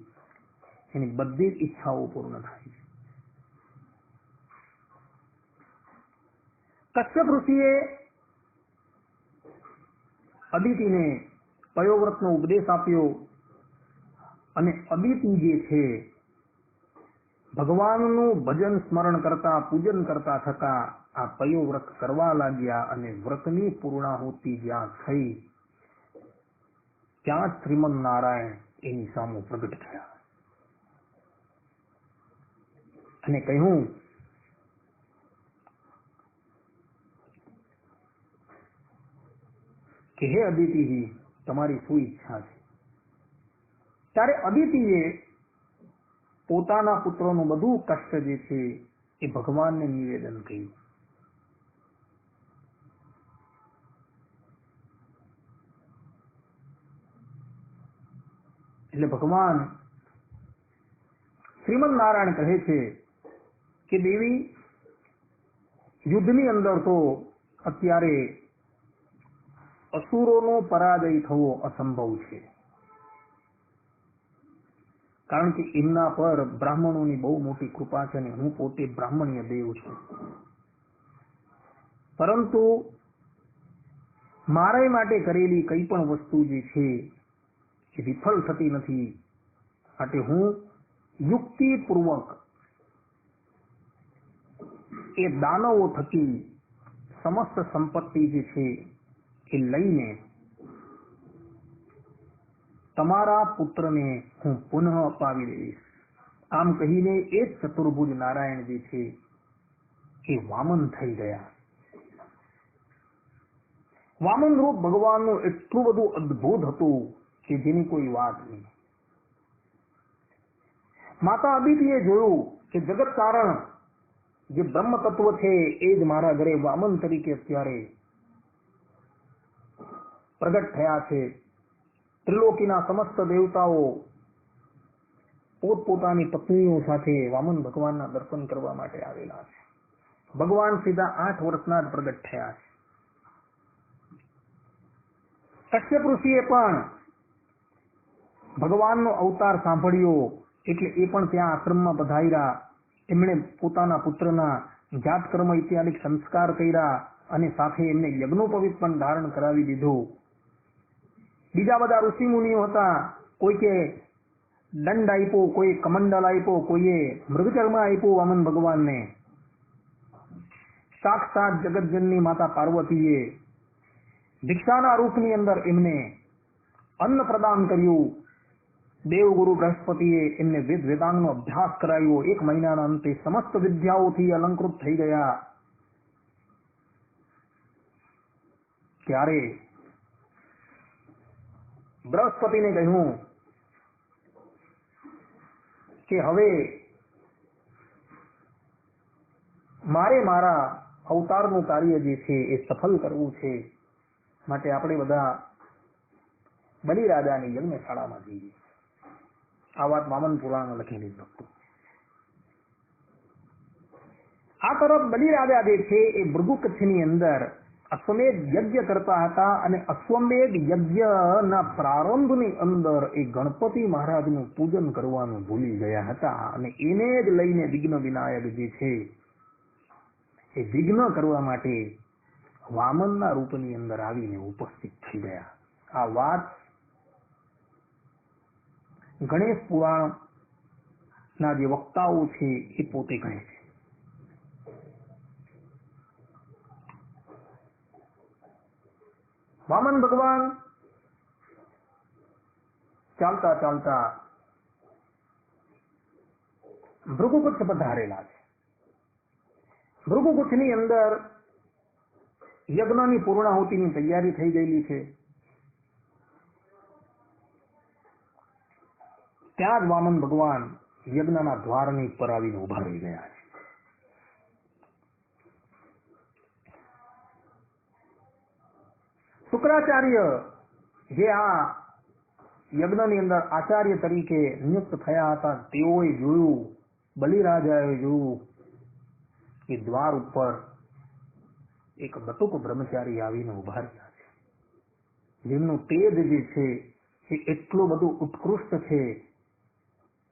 એની બધી જ ઈચ્છાઓ પૂર્ણ થાય છે. કશ્યપ ઋષિએ અદિતિને પયોવ્રતનો ઉપદેશ આપ્યો અને અદિતિ જે છે ભગવાનનું ભજન સ્મરણ કરતા, પૂજન કરતા થતા આ પયોવ્રત કરવા લાગ્યા. અને વ્રતની પૂર્ણાહુતિ જ્યાં થઈ ત્યાં શ્રીમદ નારાયણ એની સામે પ્રગટ થયા અને કહ્યું કે હે અદિતિજી, તમારી શું ઈચ્છા છે? ત્યારે અદિતિએ પોતાના પુત્રોનું બધું કષ્ટ જે છે એ ભગવાનને નિવેદન કર્યું. એટલે ભગવાન શ્રીમદ નારાયણ કહે છે કે દેવી, યુદ્ધની અંદર તો અત્યારે અસુરોનો પરાજય થવો અસંભવ છે, કારણ કે એમના પર બ્રાહ્મણોની બહુ મોટી કૃપા છે અને હું પોતે બ્રાહ્મણીય દેવ છું. પરંતુ મારા માટે કરેલી કઈ પણ વસ્તુ જે છે એ વિફળ થતી નથી. માટે હું યુક્તિપૂર્વક એ દાનવો થકી સમસ્ત સંપત્તિ જે છે એ લઈને તમારા પુત્રને હું પુનઃ અપાવી દઈશ. આમ કહીને એ જ ચતુર્ભુજ નારાયણ જે છે એ વામન થઈ ગયા. વામન રૂપ ભગવાનનું એટલું બધું અદ્ભુત હતું કે જેની કોઈ વાત નહીં. માતા અદિતિએ જોયું કે જગત કારણ જે બ્રહ્મ તત્વ છે એ જ મારા ઘરે વામન તરીકે અત્યારે પ્રગટ થયા છે. ત્રિલોકીના સમસ્ત દેવતાઓ પોતપોતાની પત્નીઓ સાથે વામન ભગવાનના દર્શન કરવા માટે આવેલા છે. ભગવાન સીધા 8 વર્ષના જ પ્રગટ થયા છે. કશ્યપ ઋષિએ પણ ભગવાનનો અવતાર સાંભળ્યો એટલે એ પણ ત્યાં આશ્રમમાં પધાર્યા. એમણે પોતાના પુત્રના જાતકર્મ ઇત્યાદિ સંસ્કાર કર્યા અને સાથે એમને યજ્ઞોપવિત પણ ધારણ કરાવી દીધું. બીજા બધા ઋષિ મુનિઓ હતા. કોઈકે દંડ આપ્યો, કોઈ કમંડલ આપ્યો, કોઈએ મૃગચર્મ આપ્યું વામન ભગવાનને. સાક્ષાત જગતજનની માતા પાર્વતીએ ભિક્ષાના રૂપની અંદર એમને અન્ન પ્રદાન કર્યું. દેવગુરુ બૃહસ્પતિએ એમને વેદ વેદાંગનો અભ્યાસ કરાવ્યો. 1 મહિનાના અંતે સમસ્ત વિદ્યાઓથી અલંકૃત થઈ ગયા. ત્યારે બૃહસ્પતિને કહ્યું કે હવે મારે મારા અવતારનું કાર્ય જે છે એ સફળ કરવું છે. માટે આપણે બધા બલિરાજાની યજ્ઞશાળામાં જઈએ. આ વાત વામન પુરાણમાં લખેલી ભક્તો. આ તરફ બલિરાજા જે છે એ ભૃગુ કચ્છની અંદર અશ્વમેધ યજ્ઞ કરતા હતા અને અશ્વમેધ યજ્ઞના પ્રારંભની અંદર એ ગણપતિ મહારાજનું પૂજન કરવાનું ભૂલી ગયા હતા અને એને જ લઈને વિઘ્ન વિનાયક જે છે એ વિઘ્ન કરવા માટે વામનના રૂપની અંદર આવીને ઉપસ્થિત થઈ ગયા. આ વાત ગણેશ પુરાણના જે વક્તાઓ છે એ પોતે કહે છે. વામન ભગવાન ચાલતા ચાલતા ભૃગુકુચ્છ પધારેલા છે. ભૃગુકુચ્છની અંદર યજ્ઞની પૂર્ણાહુતિની તૈયારી થઈ ગયેલી છે. ત્યાં જ વામન ભગવાન યજ્ઞના દ્વારની ઉપર આવીને ઉભા રહી ગયા છે. શુક્રાચાર્ય જે આ યજ્ઞની અંદર આચાર્ય તરીકે નિયુક્ત થયા હતા તેઓએ જોયું, બલિરાજાએ જોયું કે દ્વાર ઉપર એક બટુક બ્રહ્મચારી આવીને ઉભા રહ્યા છે. જેમનું તેજ જે છે એ એટલું બધું ઉત્કૃષ્ટ છે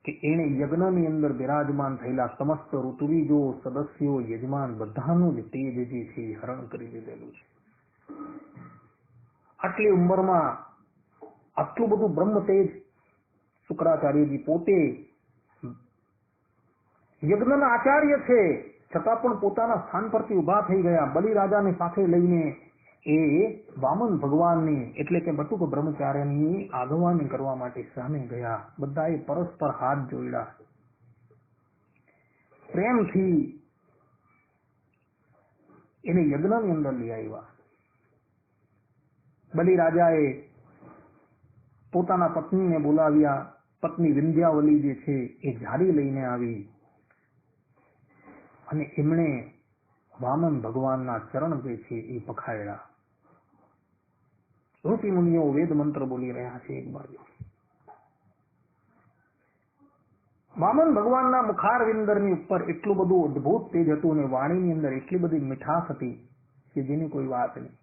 કે એને યજ્ઞની અંદર બિરાજમાન થયેલા સમસ્ત ઋતુવીજો, સદસ્યો, યજમાન બધાનું જ તેજ જે છે એ હરણ કરી લીધેલું છે. આટલી ઉંમરમાં આટલું બધું બ્રહ્મ તેજ શુક્રાચાર્યજી પોતે યજ્ઞના આચાર્ય છે છતાં પણ પોતાના સ્થાન પરથી ઉભા થઈ ગયા. બલિરાજાને સાથે લઈને એ વામન ભગવાનની એટલે કે બટુક બ્રહ્મચાર્યની આગેવાની કરવા માટે સામે ગયા. બધાએ પરસ્પર હાથ જોડ્યા, પ્રેમથી એને યજ્ઞની અંદર લઈ આવ્યા. બલિરાજાએ પોતાના પત્નીને બોલાવ્યા. પત્ની વિંધ્યાવલી જે છે એ ઝાડી લઈને આવી અને એમણે વામન ભગવાનના ચરણ જે છે એ પખાડ્યા. ઋષિ મુનિઓ વેદ મંત્ર બોલી રહ્યા છે. એક બાજુ વામન ભગવાનના મુખારવિંદરની ઉપર એટલું બધું અદભુત તેજ હતું અને વાણીની અંદર એટલી બધી મીઠાશ હતી કે જેની કોઈ વાત નહીં.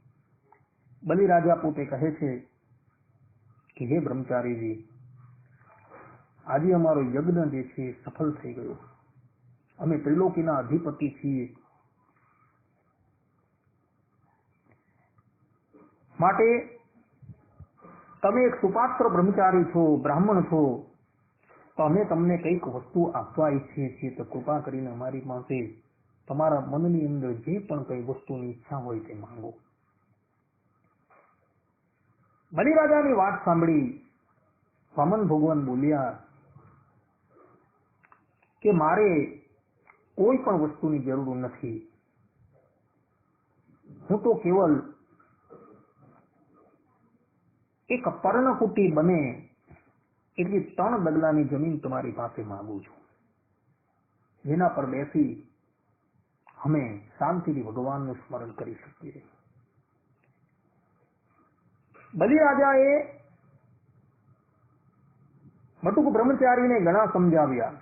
બલિરાજા પોતે કહે છે કે હે બ્રહ્મચારીજી, આજે અમારો યજ્ઞ જે છે સફળ થઈ ગયો. અમે ત્રિલોકીના અધિપતિ છીએ, માટે તમે એક સુપાત્ર બ્રહ્મચારી છો, બ્રાહ્મણ છો, તો અમે તમને કઈક વસ્તુ આપવા ઈચ્છીએ છીએ, તો કૃપા કરીને અમારી પાસે તમારા મનની અંદર જે પણ કઈ વસ્તુની ઈચ્છા હોય તે માંગો. બલિરાજાની વાત સાંભળી વામન ભગવાન બોલ્યા કે મારે કોઈ પણ વસ્તુની જરૂર નથી. હું તો કેવલ એક પર્ણકુટી બને એટલી 3 ડગલાની જમીન તમારી પાસે માંગુ છું, જેના પર બેસી અમે શાંતિથી ભગવાનનું સ્મરણ કરી શકીએ. બલિરાજાએ બટુક બ્રહ્મચારીને ઘણા સમજાવ્યા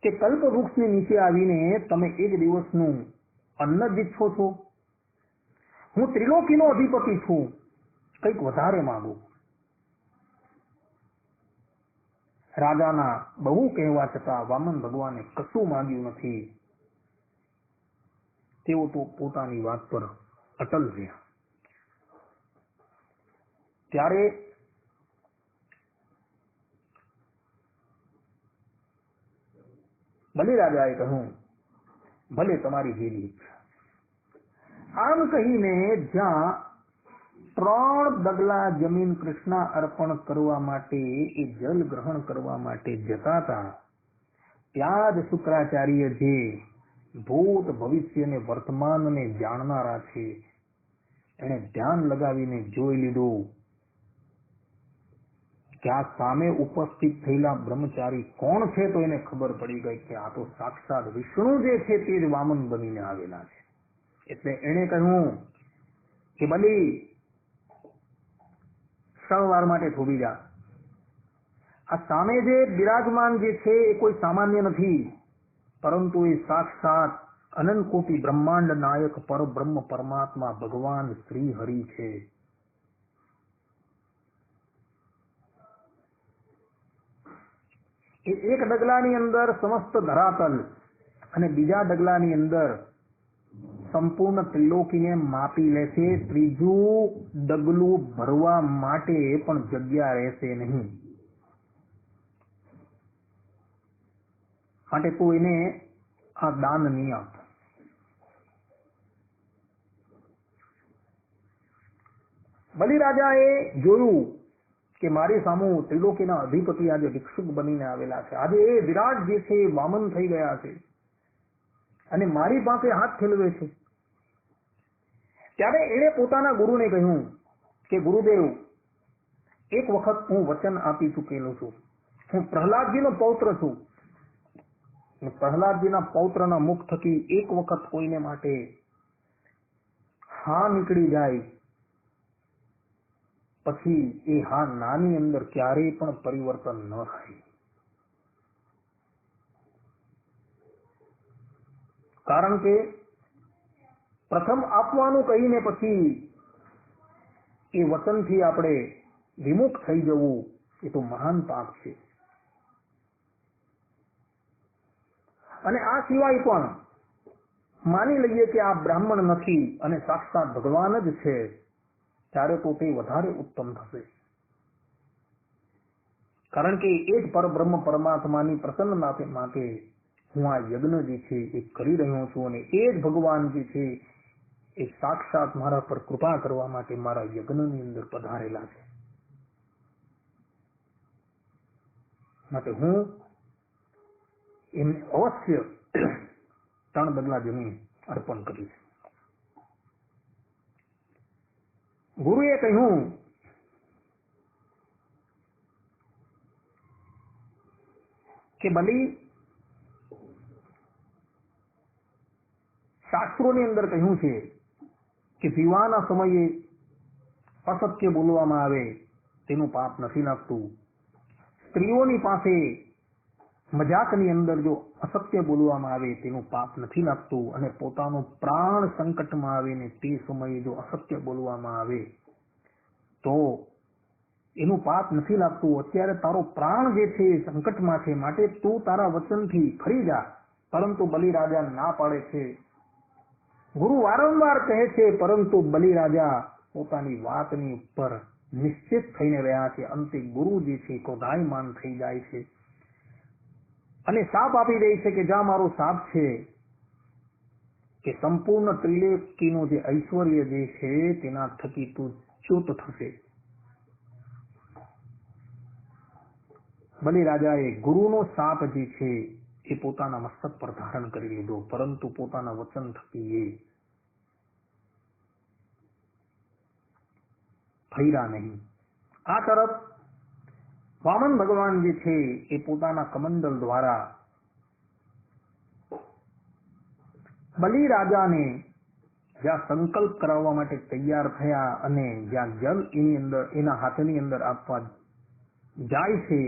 કે કલ્પ વૃક્ષની નીચે આવીને તમે એક દિવસનું અન્ન જ ઈચ્છો છો? હું ત્રિલોકીનો અધિપતિ છું, કંઈક વધારે માંગુ. રાજાના બહુ કહેવા છતાં વામન ભગવાને કશું માંગ્યું નથી. તેઓ તો પોતાની વાત પર અટલ રહ્યા. ત્યારે બલિરાજાએ કહ્યું, ભલે તમારી જેવી ઈચ્છા. આમ કહીને જ્યાં 3 ડગલા જમીન કૃષ્ણ અર્પણ કરવા માટે એ જલ ગ્રહણ કરવા માટે જતા હતા, ત્યાં જ શુક્રાચાર્ય જે ભૂત ભવિષ્ય ને વર્તમાનને જાણનારા છે, એને ધ્યાન લગાવીને જોઈ લીધું કે આ સામે ઉપસ્થિત થયેલા બ્રહ્મચારી કોણ છે. તો એને ખબર પડી ગઈ કે આ તો સાક્ષાત વિષ્ણુ જે છે તે જ વામન બનીને આવેલા છે. એટલે એને કહ્યું કે બલી, સવાર માટે થોભી જા. આ સામે જે બિરાજમાન જે છે એ કોઈ સામાન્ય નથી, પરંતુ એ સાક્ષાત અનંત કોટી બ્રહ્માંડ નાયક પરબ્રહ્મ પરમાત્મા ભગવાન શ્રી હરિ છે. એ એક ડગલાની અંદર સમસ્ત ધરાતલ અને બીજા ડગલાની અંદર સંપૂર્ણ ત્રિલોકીને માપી લેશે. ત્રીજું ડગલું ભરવા માટે પણ જગ્યા રહેશે નહીં. માટે તું એને આ દાન નહીં આપ. બલિરાજાએ જોયું કે મારી સામું ત્રિલોકીના અધિપતિ આજે ભિક્ષુક બનીને આવેલા છે. આજે એ વિરાટ જે છે એ વામન થઈ ગયા છે અને મારી પાસે હાથ ઠેલવે છે. ત્યારે એણે પોતાના ગુરુને કહ્યું કે ગુરુદેવ, એક વખત હું વચન આપી ચૂકેલો છું. હું પ્રહલાદજીનો પૌત્ર છું. પ્રહલાદજીના પૌત્રના મુખ થકી એક વખત કોઈને માટે હા નીકળી જાય પછી એ હા નાની અંદર ક્યારેય પણ પરિવર્તન ન થાય. કારણ કે પ્રથમ આપવાનું કહીને પછી એ વચનથી આપણે વિમુખ થઈ જવું એ તો મહાન પાપ છે. અને આ સિવાય પણ માની લઈએ કે આ બ્રાહ્મણ નથી અને સાક્ષાત ભગવાન જ છે, ત્યારે તો તે વધારે ઉત્તમ થશે. કારણ કે એ જ પરબ્રહ્મ પરમાત્માની પ્રસન્નતા માટે હું આ યજ્ઞ જે છે એ કરી રહ્યો છું અને એ જ ભગવાન જે છે એ સાક્ષાત મારા પર કૃપા કરવા માટે મારા યજ્ઞની અંદર પધારેલા છે. માટે હું એમને અવશ્ય 3 ડગલા જમીન અર્પણ કરીશ. ગુરુએ કહ્યું કે બલી, શાસ્ત્રોની અંદર કહ્યું છે કે પીવાના સમયે અસત્ય બોલવામાં આવે તેનું પાપ નથી લાગતું. સ્ત્રીઓની પાસે મજાકની અંદર જો અસત્ય બોલવામાં આવે તેનું પાપ નથી લાગતું. અને પોતાનો પ્રાણ સંકટમાં આવે ને તે સમયે જો અસત્ય બોલવામાં આવે તો એનું પાપ નથી લાગતું. અત્યારે તારો પ્રાણ જે છે એ સંકટમાં છે, માટે તું તારા વચનથી ફરી જા. પરંતુ બલિરાજા ના પાડે છે. ગુરુ વારંવાર કહે છે, પરંતુ બલિરાજા પોતાની વાતની ઉપર નિશ્ચિત થઈને રહ્યા છે. અંતે ગુરુ જે છે ક્રોધાયમાન થઈ જાય છે અને શાપ આપી દે છે કે જા મારો શાપ છે કે સંપૂર્ણ ત્રિલોકીનું જે ઐશ્વર્ય જે છે તેના થકી તું ચ્યુત થશે. બલિરાજાએ ગુરુનો શાપ જે છે એ પોતાના મસ્તક પર ધારણ કરી લીધો, પરંતુ પોતાના વચન થકી એ ફર્યા નહીં. આ તરફ વામન ભગવાન જે છે એ પોતાના કમંડલ દ્વારા બલિરાજાને જ્યાં સંકલ્પ કરાવવા માટે તૈયાર થયા અને જ્યાં જલ એની અંદર એના હાથની અંદર આપવા જાય છે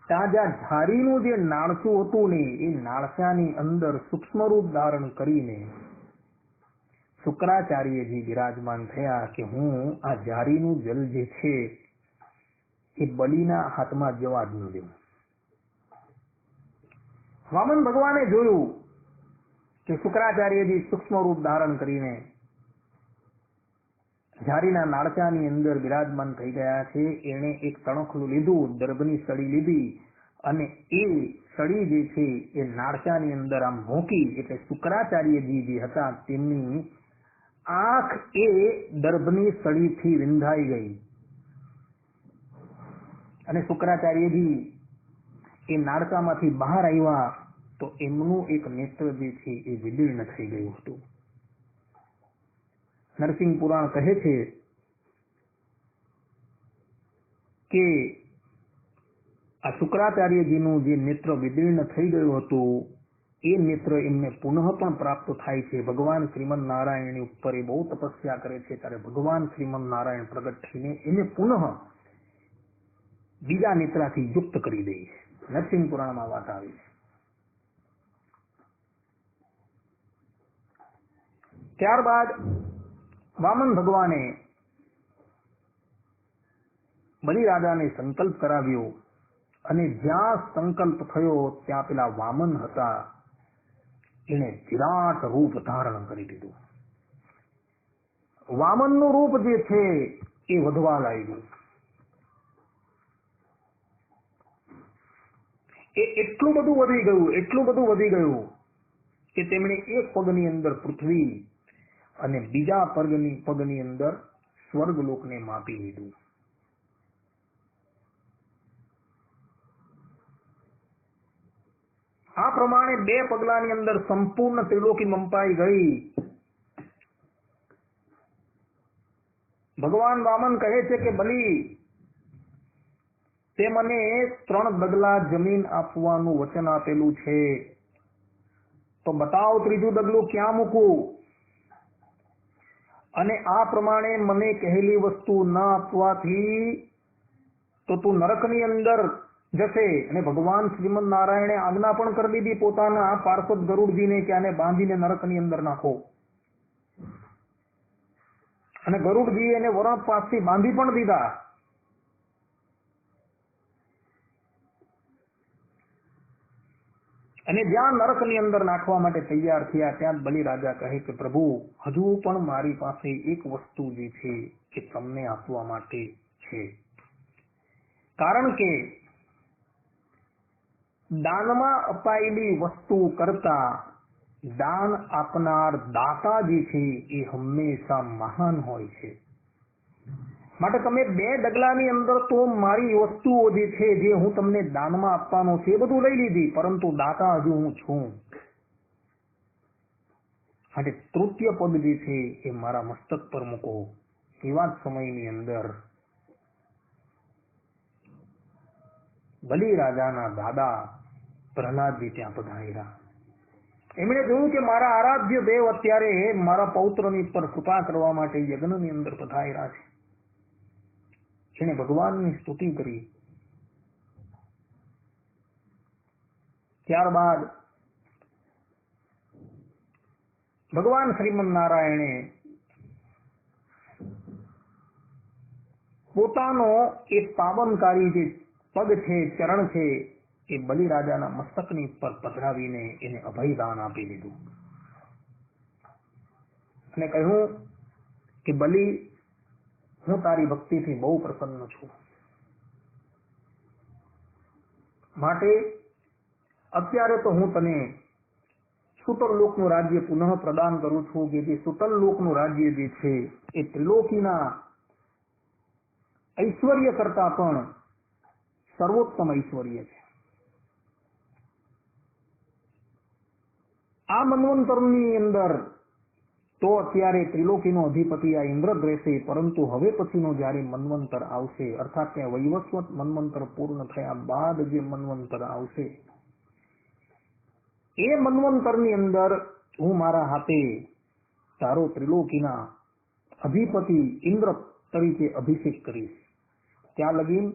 ત્યાં જ્યાં ઝારીનું જે નાળચું હતું ને એ નાળચાની અંદર સૂક્ષ્મ રૂપ ધારણ કરીને શુક્રાચાર્યજી બિરાજમાન થયા કે હું આ ઝારીનું જલ જે છે એ બલિના હાથમાં જવા જ ન દેવું. વામન ભગવાને જોયું કે શુક્રાચાર્યજી સૂક્ષ્મ રૂપ ધારણ કરીને ઝારીના નાળચાની અંદર બિરાજમાન થઈ ગયા છે. એણે એક તણખલું લીધું, દર્ભની સળી લીધી અને એ સળી જે છે એ નાળચાની અંદર આમ મૂકી એટલે શુક્રાચાર્યજી જે હતા તેમની આંખ એ દર્ભની સળીથી વિંધાઈ ગઈ અને શુક્રાચાર્યજી એ નાળચામાંથી બહાર આવ્યા તો એમનું એક નેત્ર જે છે એ વિદીર્ણ થઈ ગયું હતું. નરસિંહ પુરાણ કહે છે કે આ શુક્રાચાર્યજીનું જે નેત્ર વિદીર્ણ થઈ ગયું હતું એ નેત્ર એમને પુનઃ પણ પ્રાપ્ત થાય છે. ભગવાન શ્રીમદ નારાયણની ઉપર એ બહુ તપસ્યા કરે છે ત્યારે ભગવાન શ્રીમદ નારાયણ પ્રગટ થઈને એને પુનઃ બીજા નેત્રાથી યુક્ત કરી દે છે. નરસિંહ પુરાણમાં વાત આવી છે. ત્યારબાદ વામન ભગવાને બલિરાજાને સંકલ્પ કરાવ્યો અને જ્યાં સંકલ્પ થયો ત્યાં પેલા વામન હતા એને વિરાટ રૂપ ધારણ કરી દીધું. વામનનું રૂપ જે છે એ વધવા લાગ્યું. એ એટલું બધું વધી ગયું કે તેમણે એક પગની અંદર પૃથ્વી અને બીજા પગની અંદર સ્વર્ગલોકને માપી લીધું. આ પ્રમાણે 2 પગલાની અંદર સંપૂર્ણ ત્રિલોકી મંપાઈ ગઈ. ભગવાન વામન કહે છે કે બલિ, તે મને 3 ડગલા જમીન આપવાનું વચન આપેલું છે, તો બતાવ ત્રીજું ડગલું ક્યાં મૂકું? અને આ પ્રમાણે મને કહેલી વસ્તુ ન આપવાથી તો તું નરકની અંદર જશે. અને ભગવાન શ્રીમદ નારાયણે આજ્ઞા પણ કરી દીધી પોતાના પાર્ષદ ગરુડજીને કે આને બાંધીને નરકની અંદર નાખો. અને ગરુડજી એને વરણ પાસથી બાંધી પણ દીધા. અને જ્યાં નરકની અંદર નાખવા માટે તૈયાર થયા ત્યાં બલિરાજા કહે કે પ્રભુ, હજુ પણ મારી પાસે એક વસ્તુ જે છે એ તમને આપવા માટે છે. કારણ કે દાનમાં અપાયેલી વસ્તુ કરતા દાન આપનાર દાતા જે છે એ હંમેશા મહાન હોય છે. માટે તમે 2 ડગલાની અંદર તો મારી વસ્તુઓ જે છે જે હું તમને દાનમાં આપવાનો છે એ બધું લઈ લીધી, પરંતુ દાતા હજુ હું છું. માટે તૃતીય પદ જે છે એ મારા મસ્તક પર મૂકો. એવા જ સમયની અંદર બલિરાજાના દાદા પ્રહલાદજી ત્યાં પધાર્યા. એમણે જોયું કે મારા આરાધ્ય દેવ અત્યારે મારા પૌત્રની પર કૃપા કરવા માટે યજ્ઞની અંદર પધાર્યા છે. એને ભગવાનની સ્તુતિ કરી. ત્યારબાદ ભગવાન શ્રીમદ નારાયણે પોતાનો એ પાવનકારી જે પગ છે, ચરણ છે, એ બલિરાજાના મસ્તકની પર પધરાવીને એને અભયદાન આપી દીધું અને કહ્યું કે બલિ, હું તારી ભક્તિથી બહુ પ્રસન્ન છું. માટે અત્યારે તો હું તને સુતલ લોકનું રાજ્ય પુનઃ પ્રદાન કરું છું કે જે સુતલ લોકનું રાજ્ય જે છે એ ત્રિલોકીના ઐશ્વર્ય કરતા પણ સર્વોત્તમ ઐશ્વર્ય છે. આ મન્વંતરની અંદર તો અત્યારે ત્રિલોકીનો અધિપતિ આ ઇન્દ્ર જ રહેશે, પરંતુ હવે પછીનો જયારે મન્વંતર આવશે, અર્થાત ત્યાં વૈવસ્વત મન્વંતર પૂર્ણ થયા બાદ જે મન્વંતર આવશે, એ મન્વંતરની અંદર હું મારા હાથે તારો ત્રિલોકીના અધિપતિ ઇન્દ્ર તરીકે અભિષેક કરીશ. ત્યાં લગીન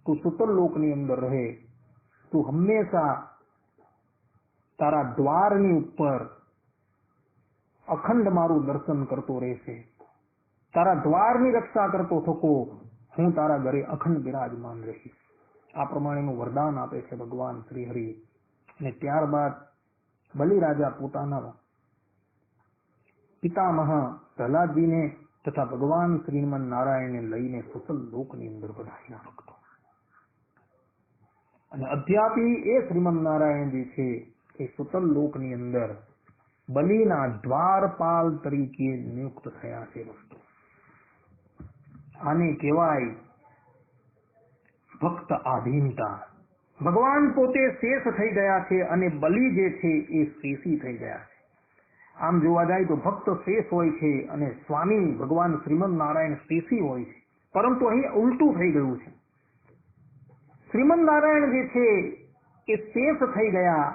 તું સુતલ લોકની અંદર રહે, તું હંમેશા તારા દ્વારની ઉપર અખંડ મારું દર્શન કરતો રહેશે. તારા દ્વારની રક્ષા કરતો થકો હું તારા ઘરે અખંડ બિરાજમાન રહીશ. આ પ્રમાણેનું વરદાન આપે છે ભગવાન શ્રી હરિ. અને ત્યારબાદ બલિરાજા પોતાના પિતામહ પ્રહલાદજીને તથા ભગવાન શ્રીમન નારાયણને લઈને સુતલ લોકની અંદર પધાર્યા ભક્તો. અને અધ્યાપી એ શ્રીમન નારાયણ જે છે એ સુતલ લોકની અંદર બલિના દ્વારપાલ તરીકે નિયુક્ત થયા છે ભક્તો. આને કહેવાય ભક્ત આધીનતા. ભગવાન પોતે શેષ થઈ ગયા છે અને બલિ જે છે એ શેષી થઈ ગયા છે. આમ જોવા જાય તો ભક્ત શેષ હોય છે અને સ્વામી ભગવાન શ્રીમદ નારાયણ શેષી હોય છે, પરંતુ અહીં ઉલટું થઈ ગયું છે. શ્રીમદ નારાયણ જે છે એ શેષ થઈ ગયા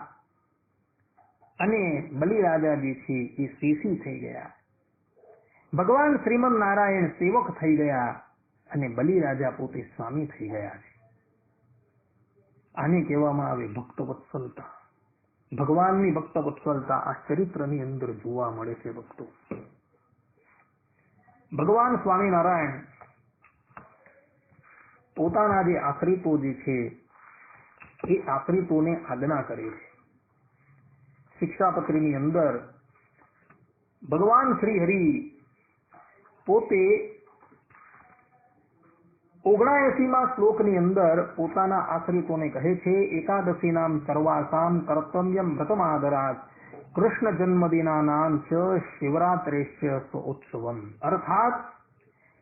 અને બલિરાજા જે છે એ શેષી થઈ ગયા. ભગવાન શ્રીમદ નારાયણ સેવક થઈ ગયા અને બલિરાજા પોતે સ્વામી થઈ ગયા છે. આને કહેવામાં આવે ભક્ત વત્સલતા. ભગવાનની ભક્ત વત્સલતા આ ચરિત્રની અંદર જોવા મળે છે ભક્તો. ભગવાન સ્વામિનારાયણ પોતાના જે આશ્રિતો જે છે એ આશ્રિતોને આજ્ઞા કરે છે. શિક્ષાપત્રીની અંદર ભગવાન શ્રી હરિ પોતે 79માં શ્લોકની અંદર પોતાના આશ્રિતોને કહે છે, એકાદશી નામ સર્વાસામ કર્તવ્યમ વ્રતમાદરાત કૃષ્ણ જન્મદિનાનામ ચ શિવરાત્રેશ્ય ઉત્સવમ. અર્થાત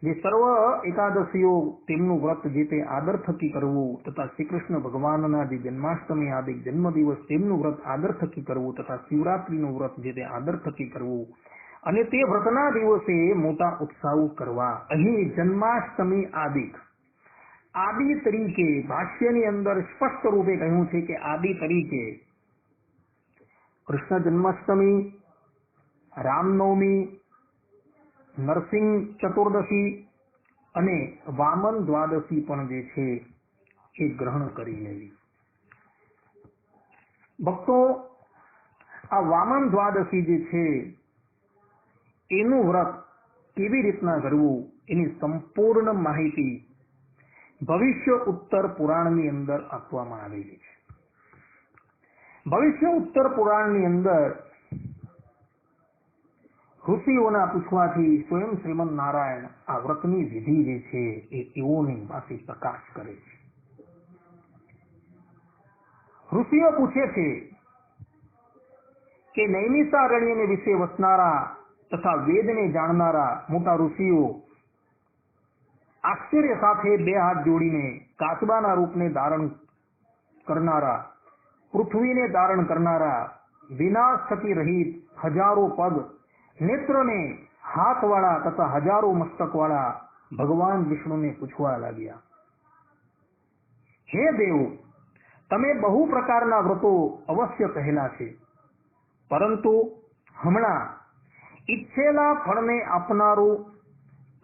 જે સર્વ એકાદશીઓ તેમનું વ્રત જે તે આદર થકી કરવું, તથા શ્રી કૃષ્ણ ભગવાનના જે જન્માષ્ટમી આદિ જન્મદિવસ તેમનું વ્રત આદર થકી કરવું, તથા શિવરાત્રીનું વ્રત જે તે આદર થકી કરવું, અને તે વ્રતના દિવસે મોટા ઉત્સાહ કરવા. અહીં જન્માષ્ટમી આદિ તરીકે ભાષ્યની અંદર સ્પષ્ટ રૂપે કહ્યું છે કે આદિ તરીકે કૃષ્ણ જન્માષ્ટમી, રામનવમી, નરસિંહ ચતુર્દશી અને વામન દ્વાદશી પણ જે છે એ ગ્રહણ કરી લેવી. ભક્તો, આ વામન દ્વાદશી જે છે એનું વ્રત કેવી રીતના કરવું એની સંપૂર્ણ માહિતી ભવિષ્ય ઉત્તર પુરાણની અંદર આપવામાં આવેલી છે. ભવિષ્ય ઉત્તર પુરાણની અંદર ઋષિઓના પૂછવાથી સ્વયં શ્રીમદ નારાયણ આ વ્રતની વિધિ જે છે એ તેઓની પાસે પ્રકાશ કરે છે. ઋષિઓ પૂછે છે કે નૈમિષારણ્યને વિશે વસનારા તથા વેદને જાણનારા મોટા ઋષિઓ આશ્ચર્ય સાથે બે હાથ જોડીને કાચબાના રૂપને ધારણ કરનારા, પૃથ્વીને ધારણ કરનારા, વિનાશ થકી રહિત, હજારો પગ નેત્રને હાથવાળા તથા હજારો મસ્તકવાળા ભગવાન વિષ્ણુને પૂછવા લાગ્યા, હે દેવ, તમે બહુ પ્રકારના વ્રતો અવશ્ય કહેલા છે, પરંતુ હમણાં ઈચ્છેલા ફળને આપનારું,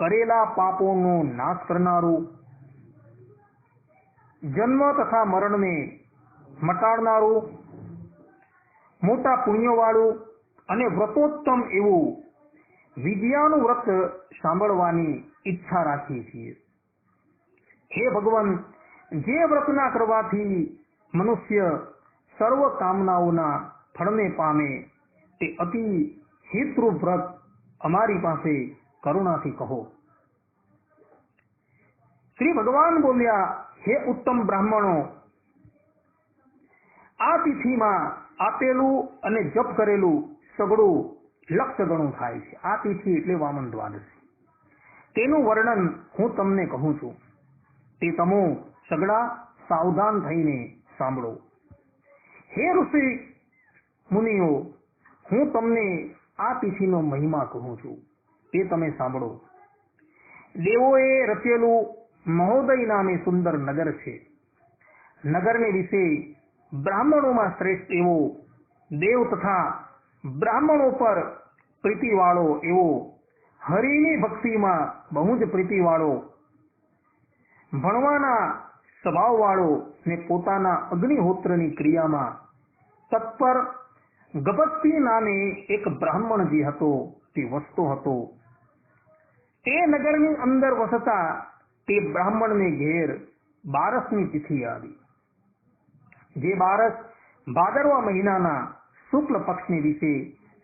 કરેલા પાપોનો નાશ કરનારું, જન્મ તથા મરણને મટાડનારું, મોટા પુણ્યવાળું અને વ્રતોત્તમ એવું વિદ્યાનું વ્રત સાંભળવાની ઈચ્છા રાખીએ છીએ. હે ભગવાન, જે વ્રતના કરવાથી મનુષ્ય સર્વ કામનાઓના ફળને પામે તે અતિ હિતરૂપ વ્રત અમારી પાસે કરુણાથી કહો. શ્રી ભગવાન બોલ્યા, હે ઉત્તમ બ્રાહ્મણો, આ તિથિમાં આપેલું અને જપ કરેલું સગળું લક્ષ ગણું થાય છે. આ તિથિ એટલે વામન દ્વાદશી. તેનું વર્ણન હું તમને કહું છું, તે તમો સગળા સાવધાન થઈને સાંભળો. હે ઋષિ મુનિઓ, હું તમને આ તિથિનો મહિમા કહું છું, તે તમે સાંભળો. દેવોએ રચેલું મહોદય નામે સુંદર નગર છે. નગરને વિશે બ્રાહ્મણોમાં શ્રેષ્ઠ એવો દેવ તથા બ્રાહ્મણો પર પ્રીતિવાળો એવો હરિની ભક્તિમાં બહુ જ પ્રીતિવાળો ભણવાના સ્વભાવવાળો ને પોતાના અગ્નિહોત્રની ક્રિયામાં તત્પર ગભસ્તી નામે એક બ્રાહ્મણ જે હતો તે વસતો હતો. તે નગરની અંદર વસતા તે બ્રાહ્મણને ઘેર બારસની તિથિ આવી. જે બારસ ભાદરવા મહિનાના શુક્લ પક્ષને દિવસે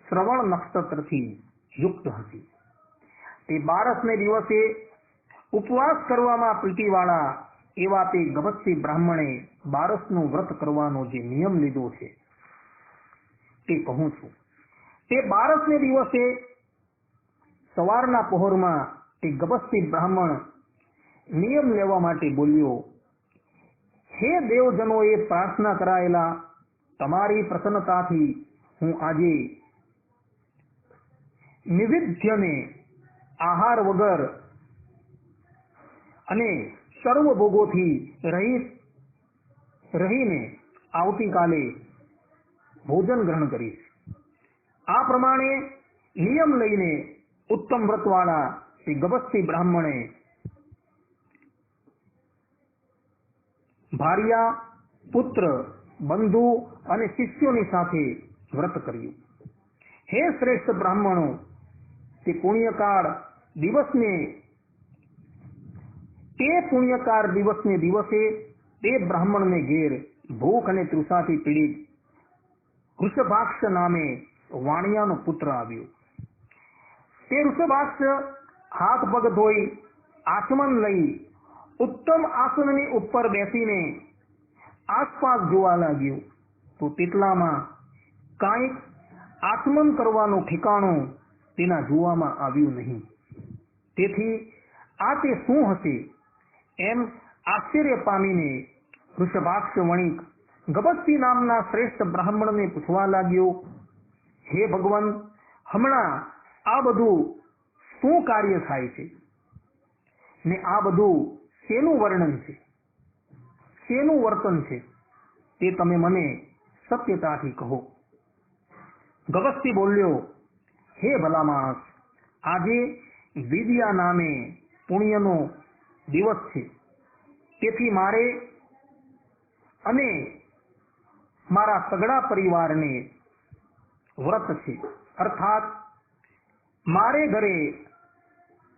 શ્રવણ નક્ષત્રથી યુક્ત હતી. તે બારસને દિવસે ઉપવાસ કરવામાં પ્રીતિવાળા એવા તે ગભસ્તી બ્રાહ્મણે બારસનું વ્રત કરવાનો જે નિયમ લીધો છે તે કહું છું. તે બારસને દિવસે સવારના પહોરમાં તે ગભસ્તી બ્રાહ્મણ નિયમ લેવા માટે બોલ્યો, હે દેવજનોએ પ્રાર્થના કરાયેલા તમારી પ્રસન્નતાથી હું આજે નિવેદ્યને આહાર વગર અને સર્વ ભોગોથી રહીને આવતીકાલે ભોજન ગ્રહણ કરીશ. આ પ્રમાણે નિયમ લઈને ઉત્તમ વ્રતવાળા તે ગભસ્તી બ્રાહ્મણે ભાર્યા, પુત્ર, બંધુ અને શિષ્યોની સાથે વ્રત કર્યું. હે શ્રેષ્ઠ બ્રાહ્મણો, તે પુણ્યકાર દિવસને દિવસે તે બ્રાહ્મણને ઘેર ભૂખ અને તૃષાથી પીડિત વૃષભાક્ષ નામે વાણિયાનો પુત્ર આવ્યો. તે વૃષભાક્ષ હાથ પગ ધોઈ આચમન લઈ ઉત્તમ આસનની ઉપર બેસીને આસપાસ જોવા લાગ્યો તો તેટલામાં કાંઈક આચમન કરવાનું ઠેકાણું તેના જોવામાં આવ્યું નહીં. તેથી આ તે શું હશે એમ આશ્ચર્ય પામીને વૃષભાક્ષ વણિક ગભસ્તી નામના શ્રેષ્ઠ બ્રાહ્મણને પૂછવા લાગ્યો, હે ભગવાન, હમણાં આ બધું શું કાર્ય થાય છે ને આ બધું શેનું વર્ણન છે, શેનું વર્તન છે, તે તમે મને સત્યતાથી કહો. ગભસ્તી બોલ્યો, હે ભલા માણસ, આજે વિદ્યા નામે પુણ્યનો દિવસ છે. તેથી મારે અને મારા સગડા પરિવારને વ્રત છે, અર્થાત મારે ઘરે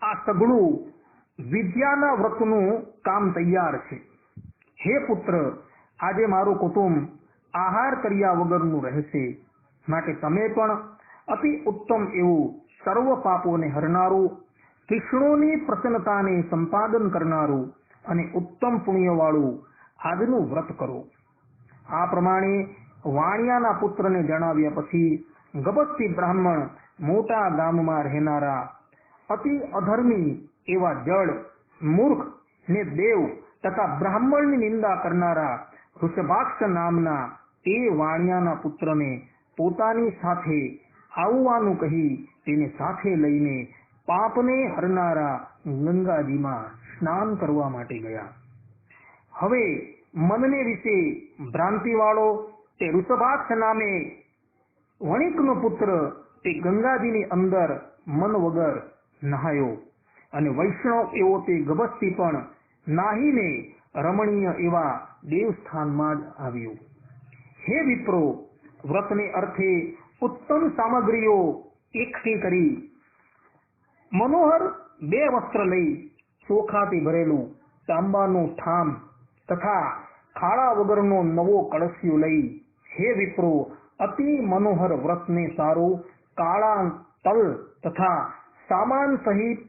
આ સગળું વિદ્યાના વ્રતનું કામ તૈયાર છે. હે પુત્ર, આજે મારું કુટુંબ આહાર કર્યા વગરનું રહેશે. માટે તમે પણ અતિ ઉત્તમ એવું સર્વ પાપોને હરનારું, વિષ્ણુની પ્રસન્નતાને સંપાદન કરનારું અને ઉત્તમ પુણ્યવાળું આજનું વ્રત કરો. આ પ્રમાણે વાણિયાના પુત્રને જણાવ્યા પછી ગભસ્તી બ્રાહ્મણ મોટા ગામમાં રહેનારા અતિ અધર્મી એવા જડ, મૂર્ખ ને દેવ તથા બ્રાહ્મણની નિંદા કરનારા વૃષભાક્ષ નામના તે વાણિયાના પુત્રને પોતાની સાથે આવવાનું કહી તેને સાથે લઈને પાપને હરનારા ગંગાજીમાં સ્નાન કરવા માટે ગયા. હવે મનને વિશે ભ્રાંતિવાળો તે વૃષભાક્ષ નામે વણિકનો પુત્ર તે ગંગાજીની અંદર મન વગર નહાયો અને વૈષ્ણવ એવો તે ગભસ્તી પણ નાહીને રમણીય એવા દેવસ્થાનમાં જ આવ્યો. હે વિપ્રો, વ્રતને અર્થે ઉત્તમ સામગ્રીઓ એકઠી કરી મનોહર 2 વસ્ત્ર લઈ ચોખાથી ભરેલું તાંબાનું ઠામ તથા ખાડા વગરનો નવો કળશિયો લઈ, હે વિપ્રો, અતિ મનોહર વ્રતને સારું કાળા તલ તથા સામાન સહિત